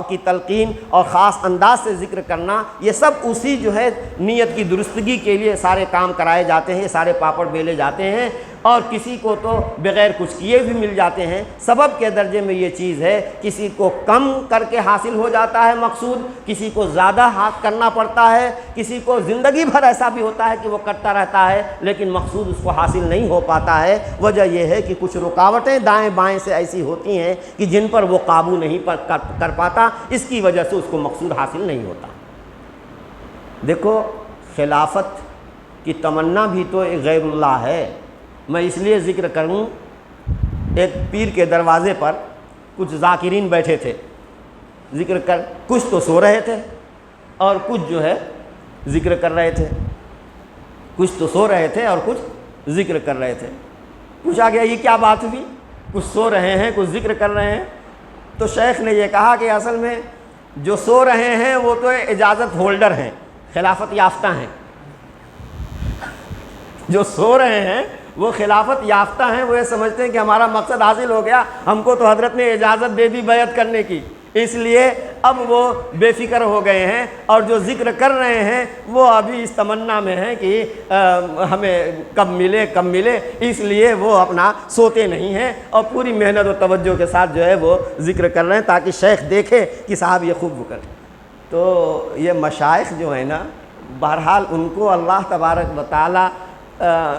کی تلقین اور خاص انداز سے ذکر کرنا، یہ سب اسی جو ہے نیت کی درستگی کے لیے سارے کام کرائے جاتے ہیں، سارے پاپڑ بیلے جاتے ہیں۔ اور کسی کو تو بغیر کچھ کیے بھی مل جاتے ہیں۔ سبب کے درجے میں یہ چیز ہے، کسی کو کم کر کے حاصل ہو جاتا ہے مقصود، کسی کو زیادہ ہاتھ کرنا پڑتا ہے، کسی کو زندگی بھر ایسا بھی ہوتا ہے کہ وہ کرتا رہتا ہے لیکن مقصود اس کو حاصل نہیں ہو پاتا ہے۔ وجہ یہ ہے کہ کچھ رکاوٹیں دائیں بائیں سے ایسی ہوتی ہیں کہ جن پر وہ قابو نہیں کر پاتا، اس کی وجہ سے اس کو مقصود حاصل نہیں ہوتا۔ دیکھو، خلافت کی تمنا بھی تو ایک غیر اللہ ہے۔ میں اس لیے ذکر کروں، ایک پیر کے دروازے پر کچھ ذاکرین بیٹھے تھے، ذکر کر کچھ تو سو رہے تھے اور کچھ جو ہے ذکر کر رہے تھے، کچھ تو سو رہے تھے اور کچھ ذکر کر رہے تھے۔ پوچھا گیا یہ کیا بات ہوئی، کچھ سو رہے ہیں کچھ ذکر کر رہے ہیں؟ تو شیخ نے یہ کہا کہ اصل میں جو سو رہے ہیں وہ تو اجازت ہولڈر ہیں، خلافت یافتہ ہیں۔ جو سو رہے ہیں وہ خلافت یافتہ ہیں، وہ یہ سمجھتے ہیں کہ ہمارا مقصد حاصل ہو گیا، ہم کو تو حضرت نے اجازت دے دی بیعت کرنے کی، اس لیے اب وہ بے فکر ہو گئے ہیں، اور جو ذکر کر رہے ہیں وہ ابھی اس تمنا میں ہیں کہ ہمیں کب ملے، اس لیے وہ اپنا سوتے نہیں ہیں اور پوری محنت و توجہ کے ساتھ جو ہے وہ ذکر کر رہے ہیں تاکہ شیخ دیکھے کہ صاحب یہ خوب کرے۔ تو یہ مشائخ جو ہیں نا، بہرحال ان کو اللہ تبارک و تعالی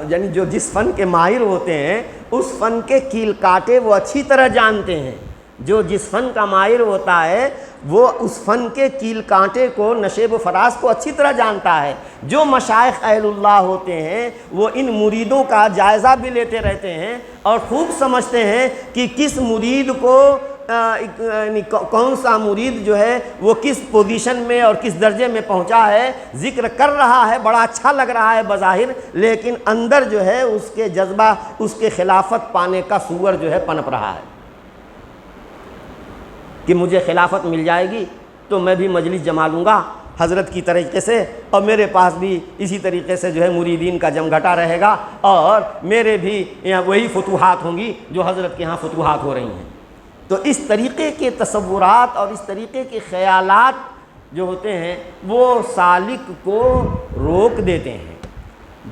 یعنی جو جس فن کے ماہر ہوتے ہیں اس فن کے کیل کاٹے وہ اچھی طرح جانتے ہیں۔ جو جس فن کا ماہر ہوتا ہے وہ اس فن کے کیل کانٹے کو، نشیب و فراز کو اچھی طرح جانتا ہے۔ جو مشائخ اہل اللہ ہوتے ہیں وہ ان مریدوں کا جائزہ بھی لیتے رہتے ہیں اور خوب سمجھتے ہیں کہ کس مرید کو کون سا مرید جو ہے وہ کس پوزیشن میں اور کس درجے میں پہنچا ہے۔ ذکر کر رہا ہے، بڑا اچھا لگ رہا ہے بظاہر، لیکن اندر جو ہے اس کے جذبہ، اس کے خلافت پانے کا صور جو ہے پنپ رہا ہے کہ مجھے خلافت مل جائے گی تو میں بھی مجلس جما لوں گا حضرت کی طریقے سے، اور میرے پاس بھی اسی طریقے سے جو ہے مریدین کا جمگھٹا رہے گا، اور میرے بھی یہاں وہی فتوحات ہوں گی جو حضرت کے ہاں فتوحات ہو رہی ہیں۔ تو اس طریقے کے تصورات اور اس طریقے کے خیالات جو ہوتے ہیں وہ سالک کو روک دیتے ہیں۔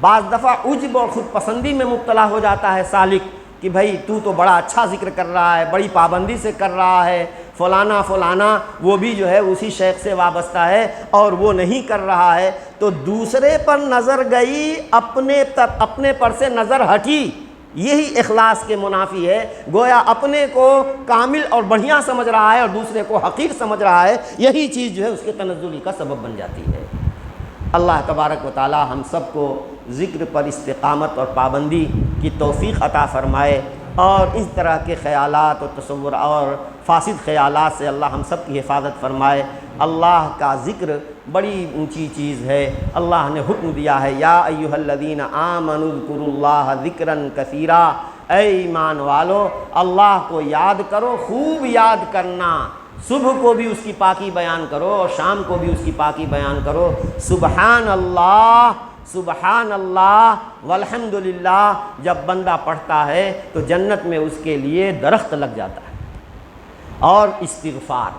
بعض دفعہ عجب اور خود پسندی میں مبتلا ہو جاتا ہے سالک کہ بھائی تو بڑا اچھا ذکر کر رہا ہے، بڑی پابندی سے کر رہا ہے، فلانا وہ بھی جو ہے اسی شیخ سے وابستہ ہے اور وہ نہیں کر رہا ہے، تو دوسرے پر نظر گئی، اپنے پر سے نظر ہٹی۔ یہی اخلاص کے منافی ہے، گویا اپنے کو کامل اور بڑھیا سمجھ رہا ہے اور دوسرے کو حقیر سمجھ رہا ہے، یہی چیز جو ہے اس کے تنزلی کا سبب بن جاتی ہے۔ اللہ تبارک و تعالی ہم سب کو ذکر پر استقامت اور پابندی کی توفیق عطا فرمائے، اور اس طرح کے خیالات اور تصور اور فاسد خیالات سے اللہ ہم سب کی حفاظت فرمائے۔ اللہ کا ذکر بڑی اونچی چیز ہے۔ اللہ نے حکم دیا ہے، یا ایھا الذین آمنوا اذکروا اللہ ذکرا کثیرا، اے ایمان والو اللہ کو یاد کرو، خوب یاد کرنا، صبح کو بھی اس کی پاکی بیان کرو اور شام کو بھی اس کی پاکی بیان کرو۔ سبحان اللہ والحمدللہ جب بندہ پڑھتا ہے تو جنت میں اس کے لیے درخت لگ جاتا ہے۔ اور استغفار،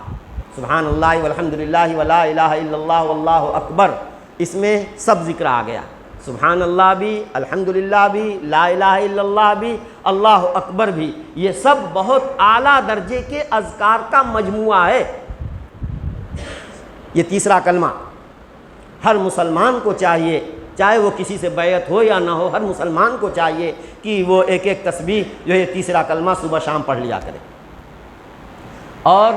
سبحان اللہ والحمدللہ ولا الہ الا اللہ واللہ اکبر، اس میں سب ذکر آ گیا، سبحان اللہ بھی، الحمدللہ بھی، لا الہ الا اللہ بھی، اللہ اکبر بھی، یہ سب بہت اعلیٰ درجے کے اذکار کا مجموعہ ہے۔ یہ تیسرا کلمہ ہر مسلمان کو چاہیے، چاہے وہ کسی سے بیعت ہو یا نہ ہو، ہر مسلمان کو چاہیے کہ وہ ایک ایک تسبیح جو ہے تیسرا کلمہ صبح شام پڑھ لیا کرے۔ اور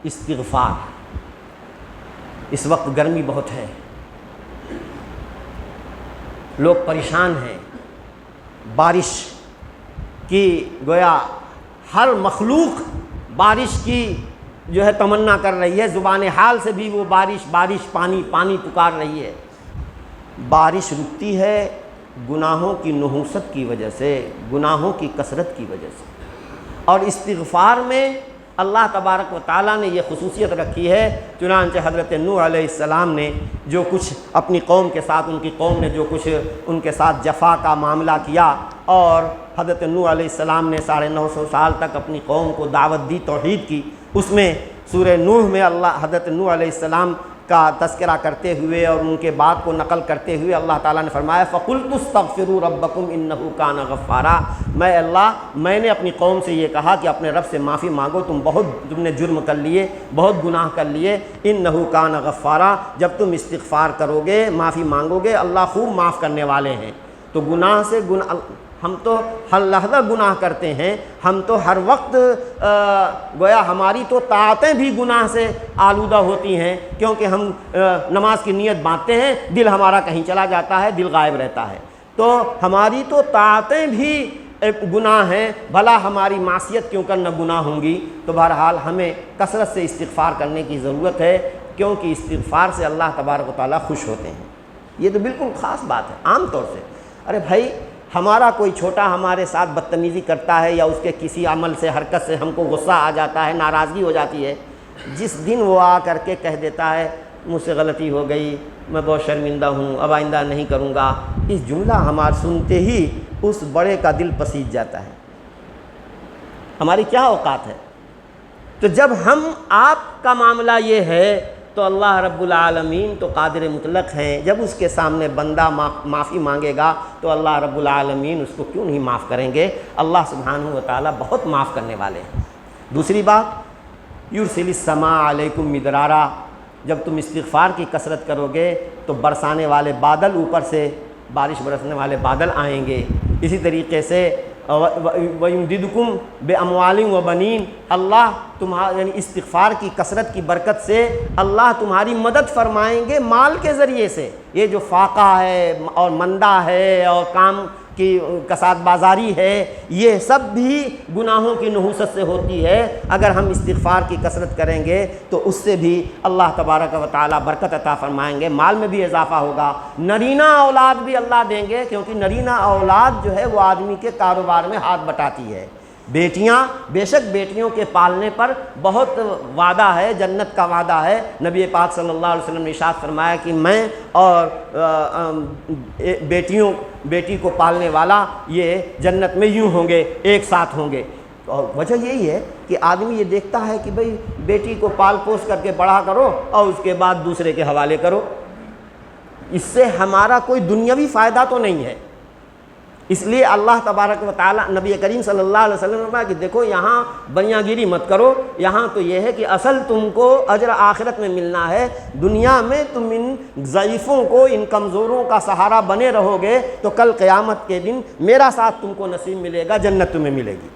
استغفار، اس وقت گرمی بہت ہے، لوگ پریشان ہیں، بارش کی گویا ہر مخلوق بارش کی جو ہے تمنا کر رہی ہے، زبان حال سے بھی وہ بارش پانی پکار رہی ہے۔ بارش رکتی ہے گناہوں کی نحوست کی وجہ سے، گناہوں کی کثرت کی وجہ سے۔ اور استغفار میں اللہ تبارک و تعالیٰ نے یہ خصوصیت رکھی ہے، چنانچہ حضرت نوح علیہ السلام نے جو کچھ اپنی قوم کے ساتھ، ان کی قوم نے جو کچھ ان کے ساتھ جفا کا معاملہ کیا، اور حضرت نوح علیہ السلام نے 950 سال تک اپنی قوم کو دعوت دی، توحید کی، اس میں سورہ نوح میں اللہ حضرت نوح علیہ السلام کا تذکرہ کرتے ہوئے اور ان کے بات کو نقل کرتے ہوئے اللہ تعالیٰ نے فرمایا فَقُلْتُ اسْتَغْفِرُوا رَبَّكُمْ إِنَّهُ كَانَ غَفَّارًا، میں اللہ میں نے اپنی قوم سے یہ کہا کہ اپنے رب سے معافی مانگو، تم نے جرم کر لیے، بہت گناہ کر لیے، إِنَّهُ كَانَ غَفَّارًا، جب تم استغفار کرو گے، معافی مانگو گے، اللہ خوب معاف کرنے والے ہیں۔ تو گناہ سے ہم تو ہر لحظہ گناہ کرتے ہیں، ہم تو ہر وقت گویا ہماری تو طاعتیں بھی گناہ سے آلودہ ہوتی ہیں، کیونکہ ہم نماز کی نیت باندھتے ہیں، دل ہمارا کہیں چلا جاتا ہے، دل غائب رہتا ہے، تو ہماری تو طاعتیں بھی گناہ ہیں، بھلا ہماری معصیت کیوں کر نہ گناہ ہوں گی۔ تو بہرحال ہمیں کثرت سے استغفار کرنے کی ضرورت ہے، کیونکہ استغفار سے اللہ تبارک و تعالیٰ خوش ہوتے ہیں۔ یہ تو بالکل خاص بات ہے۔ عام طور سے ارے بھائی ہمارا کوئی چھوٹا ہمارے ساتھ بدتمیزی کرتا ہے یا اس کے کسی عمل سے حرکت سے ہم کو غصہ آ جاتا ہے، ناراضگی ہو جاتی ہے، جس دن وہ آ کر کے کہہ دیتا ہے مجھ سے غلطی ہو گئی، میں بہت شرمندہ ہوں، اب آئندہ نہیں کروں گا، اس جملہ ہمارے سنتے ہی اس بڑے کا دل پسیج جاتا ہے۔ ہماری کیا اوقات ہے؟ تو جب ہم آپ کا معاملہ یہ ہے تو اللہ رب العالمین تو قادر مطلق ہیں، جب اس کے سامنے بندہ معافی مانگے گا تو اللہ رب العالمین اس کو کیوں نہیں معاف کریں گے؟ اللہ سبحانہ و تعالیٰ بہت معاف کرنے والے ہیں۔ دوسری بات، یرسل السماء علیکم مدرارا، جب تم استغفار کی کثرت کرو گے تو برسانے والے بادل، اوپر سے بارش برسنے والے بادل آئیں گے۔ اسی طریقے سے وَيُمْدِدُكُمْ بِأَمْوَالٍ وَبَنِينَ، اللہ تمہارا یعنی استغفار کی کثرت کی برکت سے اللہ تمہاری مدد فرمائیں گے مال کے ذریعے سے۔ یہ جو فاقہ ہے اور مندہ ہے اور کام کی کساد بازاری ہے، یہ سب بھی گناہوں کی نحوست سے ہوتی ہے۔ اگر ہم استغفار کی کثرت کریں گے تو اس سے بھی اللہ تبارک و تعالیٰ برکت عطا فرمائیں گے، مال میں بھی اضافہ ہوگا، نرینہ اولاد بھی اللہ دیں گے، کیونکہ نرینہ اولاد جو ہے وہ آدمی کے کاروبار میں ہاتھ بٹاتی ہے۔ بیٹیاں، بے شک بیٹیوں کے پالنے پر بہت وعدہ ہے، جنت کا وعدہ ہے۔ نبی پاک صلی اللہ علیہ وسلم نے ارشاد فرمایا کہ میں اور بیٹی کو پالنے والا یہ جنت میں یوں ہوں گے، ایک ساتھ ہوں گے۔ اور وجہ یہی ہے کہ آدمی یہ دیکھتا ہے کہ بھئی بیٹی کو پال پوس کر کے بڑا کرو اور اس کے بعد دوسرے کے حوالے کرو، اس سے ہمارا کوئی دنیاوی فائدہ تو نہیں ہے۔ اس لیے اللہ تبارک و تعالیٰ نبی کریم صلی اللہ علیہ وسلم نے فرمایا کہ دیکھو یہاں بنیا گیری مت کرو، یہاں تو یہ ہے کہ اصل تم کو اجر آخرت میں ملنا ہے۔ دنیا میں تم ان ضعیفوں کو، ان کمزوروں کا سہارا بنے رہو گے تو کل قیامت کے دن میرا ساتھ تم کو نصیب ملے گا، جنت تمہیں ملے گی۔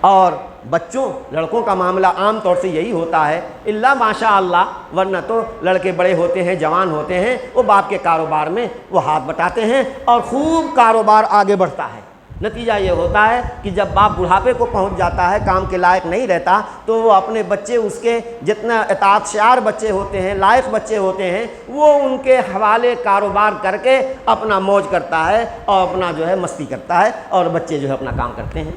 اور بچوں، لڑکوں کا معاملہ عام طور سے یہی ہوتا ہے، الا ماشاء اللہ، ورنہ تو لڑکے بڑے ہوتے ہیں، جوان ہوتے ہیں، وہ باپ کے کاروبار میں وہ ہاتھ بٹاتے ہیں اور خوب کاروبار آگے بڑھتا ہے۔ نتیجہ یہ ہوتا ہے کہ جب باپ بڑھاپے کو پہنچ جاتا ہے، کام کے لائق نہیں رہتا، تو وہ اپنے بچے، اس کے جتنا اطاعت شعار بچے ہوتے ہیں، لائق بچے ہوتے ہیں، وہ ان کے حوالے کاروبار کر کے اپنا موج کرتا ہے اور اپنا جو ہے مستی کرتا ہے، اور بچے جو ہے اپنا کام کرتے ہیں۔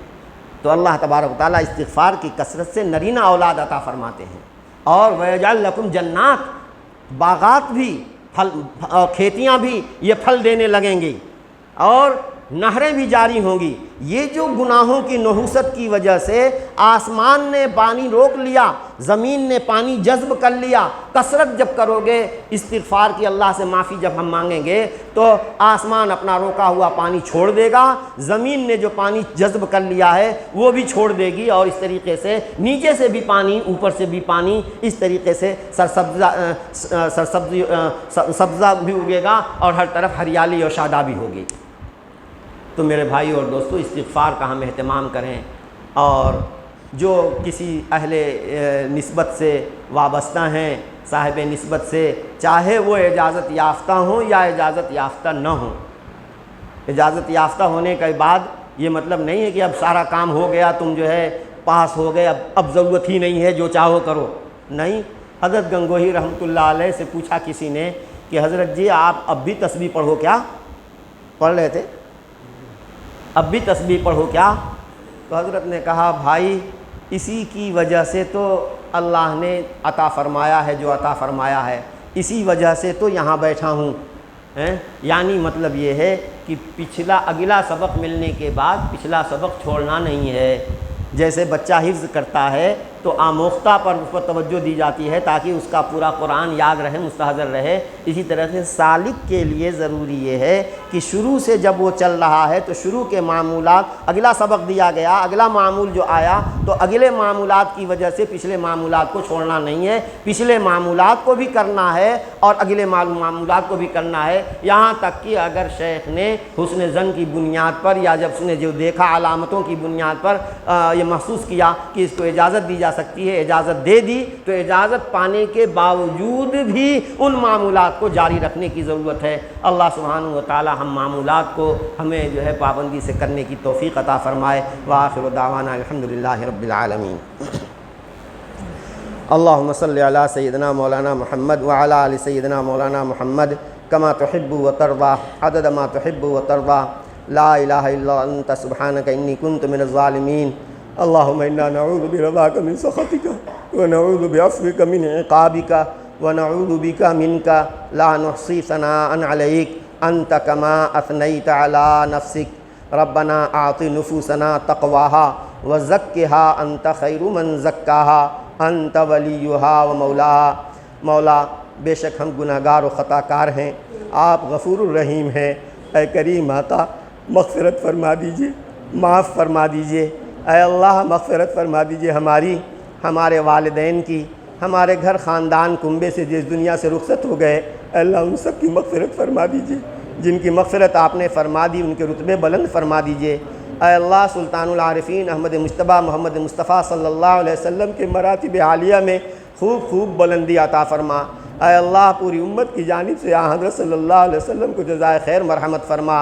تو اللہ تبارک و تعالیٰ استغفار کی کثرت سے نرینہ اولاد عطا فرماتے ہیں۔ اور وَيَجْعَلْ لَكُمْ جَنَّاتٍ، باغات بھی، پھل اور کھیتیاں بھی یہ پھل دینے لگیں گی، اور نہریں بھی جاری ہوں گی۔ یہ جو گناہوں کی نحوست کی وجہ سے آسمان نے پانی روک لیا، زمین نے پانی جذب کر لیا، کثرت جب کرو گے استغفار کی، اللہ سے معافی جب ہم مانگیں گے تو آسمان اپنا روکا ہوا پانی چھوڑ دے گا، زمین نے جو پانی جذب کر لیا ہے وہ بھی چھوڑ دے گی، اور اس طریقے سے نیچے سے بھی پانی، اوپر سے بھی پانی، اس طریقے سے سبزہ بھی اگے گا اور ہر طرف ہریالی اور شادابی ہوگی۔ تو میرے بھائی اور دوستو، استغفار کا ہم اہتمام کریں، اور جو کسی اہل نسبت سے وابستہ ہیں، صاحب نسبت سے، چاہے وہ اجازت یافتہ ہوں یا اجازت یافتہ نہ ہوں۔ اجازت یافتہ ہونے کے بعد یہ مطلب نہیں ہے کہ اب سارا کام ہو گیا، تم جو ہے پاس ہو گئے، اب ضرورت ہی نہیں ہے، جو چاہو کرو، نہیں۔ حضرت گنگوہی رحمۃ اللہ علیہ سے پوچھا کسی نے کہ حضرت جی آپ اب بھی تسبیح پڑھو کیا؟ پڑھ رہے تھے، اب بھی تسبیح پڑھو کیا؟ تو حضرت نے کہا بھائی اسی کی وجہ سے تو اللہ نے عطا فرمایا ہے جو عطا فرمایا ہے، اسی وجہ سے تو یہاں بیٹھا ہوں۔ یعنی مطلب یہ ہے کہ اگلا سبق ملنے کے بعد پچھلا سبق چھوڑنا نہیں ہے۔ جیسے بچہ حفظ کرتا ہے تو آموختہ پر اس پر توجہ دی جاتی ہے تاکہ اس کا پورا قرآن یاد رہے، مستحضر رہے۔ اسی طرح سے سالک کے لیے ضروری یہ ہے کہ شروع سے جب وہ چل رہا ہے تو شروع کے معمولات، اگلا سبق دیا گیا، اگلا معمول جو آیا تو اگلے معمولات کی وجہ سے پچھلے معمولات کو چھوڑنا نہیں ہے، پچھلے معمولات کو بھی کرنا ہے اور اگلے معمولات کو بھی کرنا ہے، یہاں تک کہ اگر شیخ نے حسن ظن کی بنیاد پر یا جب اس نے جو دیکھا علامتوں کی بنیاد پر یہ محسوس کیا کہ اس کو اجازت دی جا سکتی ہے، اجازت دے دی، تو اجازت پانے کے باوجود بھی ان معمولات کو جاری رکھنے کی ضرورت ہے۔ اللہ سبحانہ و تعالی ہم معمولات کو ہمیں جو ہے پابندی سے کرنے کی توفیق عطا فرمائے۔ وآخر دعوانا الحمدللہ رب العالمین۔ اللہم صلی علی سیدنا مولانا محمد وعلی آل سیدنا مولانا محمد کما تحب و ترضى عدد ما تحب و ترضى لا الہ الا انت سبحانک انی کنت من الظالمین۔ اللہم انا نعوذ برضاک من سخطک ونعوذ بعفوک من عقابک ونعوذ بک منک لا نحصی ثناء علیک انت کما اثنیت علی نفسک۔ ربنا اعط نفوسنا تقواها وزکها انت خیر من زکاها انت ولیہا و مولاہا۔ مولا بے شک ہم گناہگار و خطا کار ہیں، آپ غفور الرحیم ہیں، اے کریم عطا مغفرت فرما دیجئے، معاف فرما دیجئے۔ اے اللہ مغفرت فرما دیجئے ہماری، ہمارے والدین کی، ہمارے گھر خاندان کنبے سے جس دنیا سے رخصت ہو گئے، اے اللہ ان سب کی مغفرت فرما دیجئے، جن کی مغفرت آپ نے فرما دی ان کے رتبے بلند فرما دیجئے۔ اے اللہ سلطان العارفین احمد مجتبیٰ محمد مصطفیٰ صلی اللہ علیہ وسلم کے مراتب عالیہ میں خوب بلندی عطا فرما۔ اے اللہ پوری امت کی جانب سے حضرت صلی اللہ علیہ وسلم کو جزائے خیر مرحمت فرما۔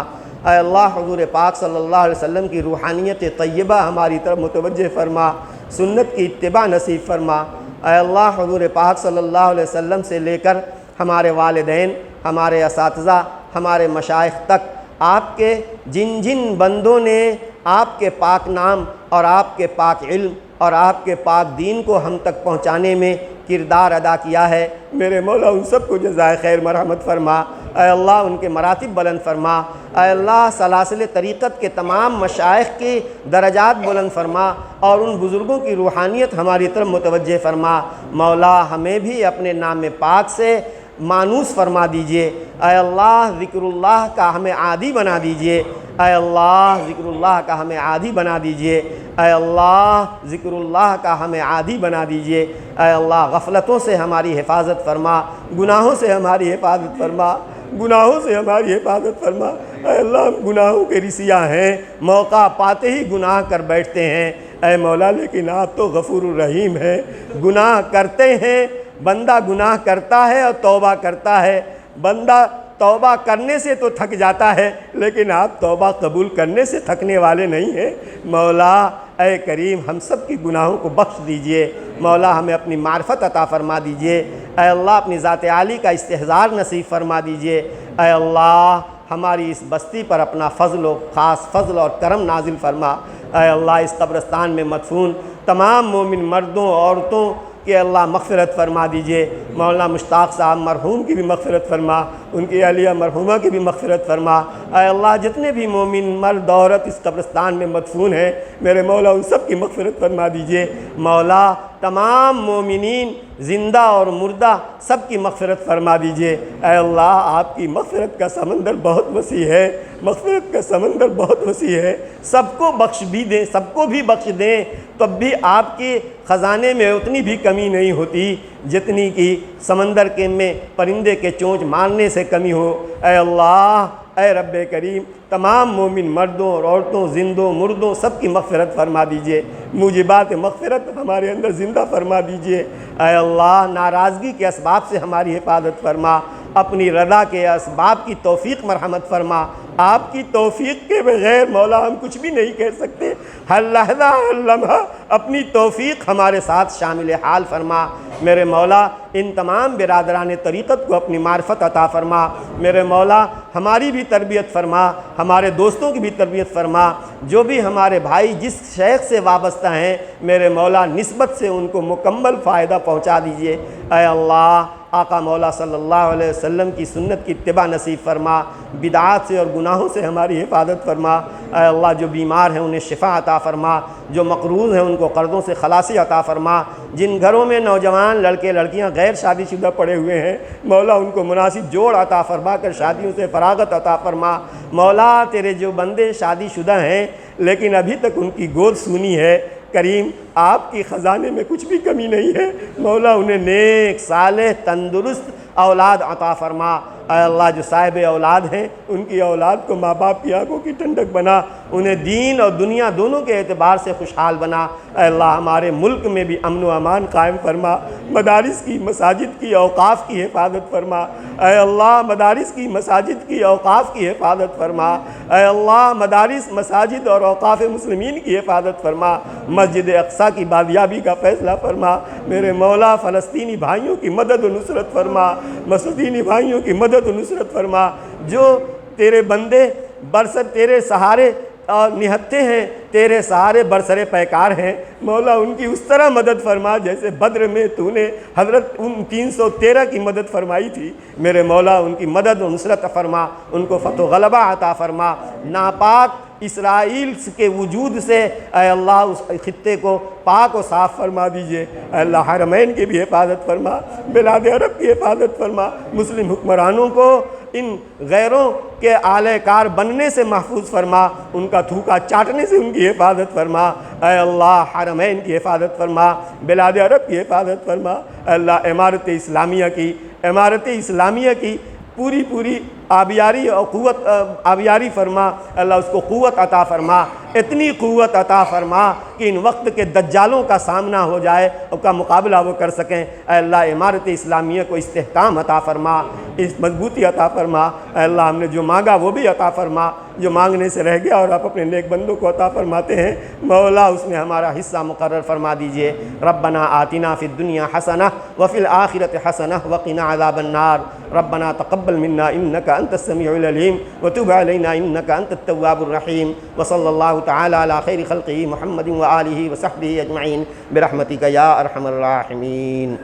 اے اللہ حضور پاک صلی اللہ علیہ وسلم کی روحانیت طیبہ ہماری طرف متوجہ فرما، سنت کی اتباع نصیب فرما۔ اے اللہ حضور پاک صلی اللہ علیہ وسلم سے لے کر ہمارے والدین، ہمارے اساتذہ، ہمارے مشائخ تک آپ کے جن جن بندوں نے آپ کے پاک نام اور آپ کے پاک علم اور آپ کے پاک دین کو ہم تک پہنچانے میں کردار ادا کیا ہے، میرے مولا ان سب کو جزائے خیر مرحمت فرما۔ اے اللہ ان کے مراتب بلند فرما۔ اے اللہ سلاسل طریقت کے تمام مشائخ کی درجات بلند فرما اور ان بزرگوں کی روحانیت ہماری طرف متوجہ فرما۔ مولا ہمیں بھی اپنے نام پاک سے مانوس فرما دیجئے۔ اے اللہ ذکر اللہ کا ہمیں عادی بنا دیجئے۔ اے اللہ ذکر اللہ کا ہمیں عادی بنا دیجئے۔ اے اللہ ذکر اللہ کا ہمیں عادی بنا دیجئے۔ اے اللہ غفلتوں سے ہماری حفاظت فرما، گناہوں سے ہماری حفاظت فرما، گناہوں سے ہماری حفاظت فرما۔ اے اللہ ہم گناہوں کے رسیاں ہیں، موقع پاتے ہی گناہ کر بیٹھتے ہیں، اے مولا لیکن آپ تو غفور الرحیم ہیں، گناہ کرتے ہیں، بندہ گناہ کرتا ہے اور توبہ کرتا ہے، بندہ توبہ کرنے سے تو تھک جاتا ہے لیکن آپ توبہ قبول کرنے سے تھکنے والے نہیں ہیں۔ مولا اے کریم ہم سب کی گناہوں کو بخش دیجئے، مولا ہمیں اپنی معرفت عطا فرما دیجئے۔ اے اللہ اپنی ذات عالی کا استحضار نصیب فرما دیجئے۔ اے اللہ ہماری اس بستی پر اپنا فضل و خاص فضل اور کرم نازل فرما۔ اے اللہ اس قبرستان میں مدفون تمام مومن مردوں عورتوں کہ اللہ مغفرت فرما دیجئے۔ مولانا مشتاق صاحب مرحوم کی بھی مغفرت فرما، ان کی اہلیہ مرحومہ کی بھی مغفرت فرما۔ اے اللہ جتنے بھی مومن مرد عورت اس قبرستان میں مدفون ہیں میرے مولا ان سب کی مغفرت فرما دیجئے۔ مولا تمام مومنین زندہ اور مردہ سب کی مغفرت فرما دیجئے۔ اے اللہ آپ کی مغفرت کا سمندر بہت وسیع ہے، مغفرت کا سمندر بہت وسیع ہے، سب کو بخش بھی دیں، سب کو بھی بخش دیں، تب بھی آپ کے خزانے میں اتنی بھی کمی نہیں ہوتی جتنی کہ سمندر کے میں پرندے کے چونچ مارنے سے کمی ہو۔ اے اللہ اے رب کریم تمام مومن مردوں اور عورتوں زندوں مردوں سب کی مغفرت فرما دیجئے، موجبات مغفرت ہمارے اندر زندہ فرما دیجئے۔ اے اللہ ناراضگی کے اسباب سے ہماری حفاظت فرما، اپنی رضا کے اسباب کی توفیق مرحمت فرما۔ آپ کی توفیق کے بغیر مولا ہم کچھ بھی نہیں کہہ سکتے، ہر لحظہ ہر لمحہ اپنی توفیق ہمارے ساتھ شامل حال فرما۔ میرے مولا ان تمام برادران طریقت کو اپنی معرفت عطا فرما۔ میرے مولا ہماری بھی تربیت فرما، ہمارے دوستوں کی بھی تربیت فرما، جو بھی ہمارے بھائی جس شیخ سے وابستہ ہیں میرے مولا نسبت سے ان کو مکمل فائدہ پہنچا دیجئے۔ اے اللہ آقا مولا صلی اللہ علیہ وسلم کی سنت کی اتباع نصیب فرما، بدعات سے اور گناہوں سے ہماری حفاظت فرما۔ اے اللہ جو بیمار ہیں انہیں شفا عطا فرما، جو مقروض ہیں ان کو قرضوں سے خلاصی عطا فرما، جن گھروں میں نوجوان لڑکے لڑکیاں غیر شادی شدہ پڑے ہوئے ہیں مولا ان کو مناسب جوڑ عطا فرما کر شادیوں سے فراغت عطا فرما۔ مولا تیرے جو بندے شادی شدہ ہیں لیکن ابھی تک ان کی گود سونی ہے، کریم آپ کی خزانے میں کچھ بھی کمی نہیں ہے، مولا انہیں نیک صالح تندرست اولاد عطا فرما۔ اے اللہ جو صاحب اولاد ہیں ان کی اولاد کو ماں باپ کی آنکھوں کی ٹھنڈک بنا، انہیں دین اور دنیا دونوں کے اعتبار سے خوشحال بنا۔ اے اللہ ہمارے ملک میں بھی امن و امان قائم فرما، مدارس کی مساجد کی اوقاف کی حفاظت فرما۔ اے اللہ مدارس کی مساجد کی اوقاف کی حفاظت فرما۔ اے اللہ مدارس مساجد اور اوقاف مسلمین کی حفاظت فرما، مسجد اقصیٰ کی بازیابی کا فیصلہ فرما۔ میرے مولا فلسطینی بھائیوں کی مدد و نصرت فرما، فلسطینی بھائیوں کی مدد و نصرت فرما، جو تیرے بندے برسر تیرے سہارے نہتے ہیں، تیرے سہارے برسر پیکار ہیں، مولا ان کی اس طرح مدد فرما جیسے بدر میں تو نے حضرت 313 کی مدد فرمائی تھی۔ میرے مولا ان کی مدد و نصرت فرما، ان کو فتح و غلبہ عطا فرما۔ ناپاک اسرائیل کے وجود سے اے اللہ اس خطے کو پاک و صاف فرما دیجئے۔ اے اللہ حرمین کی بھی حفاظت فرما، بلاد عرب کی حفاظت فرما، مسلم حکمرانوں کو ان غیروں کے آلہ کار بننے سے محفوظ فرما، ان کا تھوکا چاٹنے سے ان کی حفاظت فرما۔ اے اللہ حرمین کی حفاظت فرما، بلاد عرب کی حفاظت فرما۔ اے اللہ عمارت اسلامیہ کی پوری آبیاری اور قوت آبیاری فرما۔ اللہ اس کو قوت عطا فرما، اتنی قوت عطا فرما کہ ان وقت کے دجالوں کا سامنا ہو جائے اور کا مقابلہ وہ کر سکیں۔ اے اللہ عمارت اسلامیہ کو استحکام عطا فرما، اس مضبوطی عطا فرما۔ اے اللہ ہم نے جو مانگا وہ بھی عطا فرما، جو مانگنے سے رہ گیا اور آپ اپنے نیک بندوں کو عطا فرماتے ہیں مولا اس میں ہمارا حصہ مقرر فرما دیجئے۔ ربنا آتنا فی الدنیا حسنہ وفی الآخرۃ حسنہ وقنا عذاب النار۔ ربنا تقبل منا انک انت السمیع العلیم وتب علینا انک انت التواب الرحیم، وصلی اللہ تعالی علی خیر خلقہ محمد وآلہ وصحبہ اجمعین برحمتک یا ارحم الراحمین۔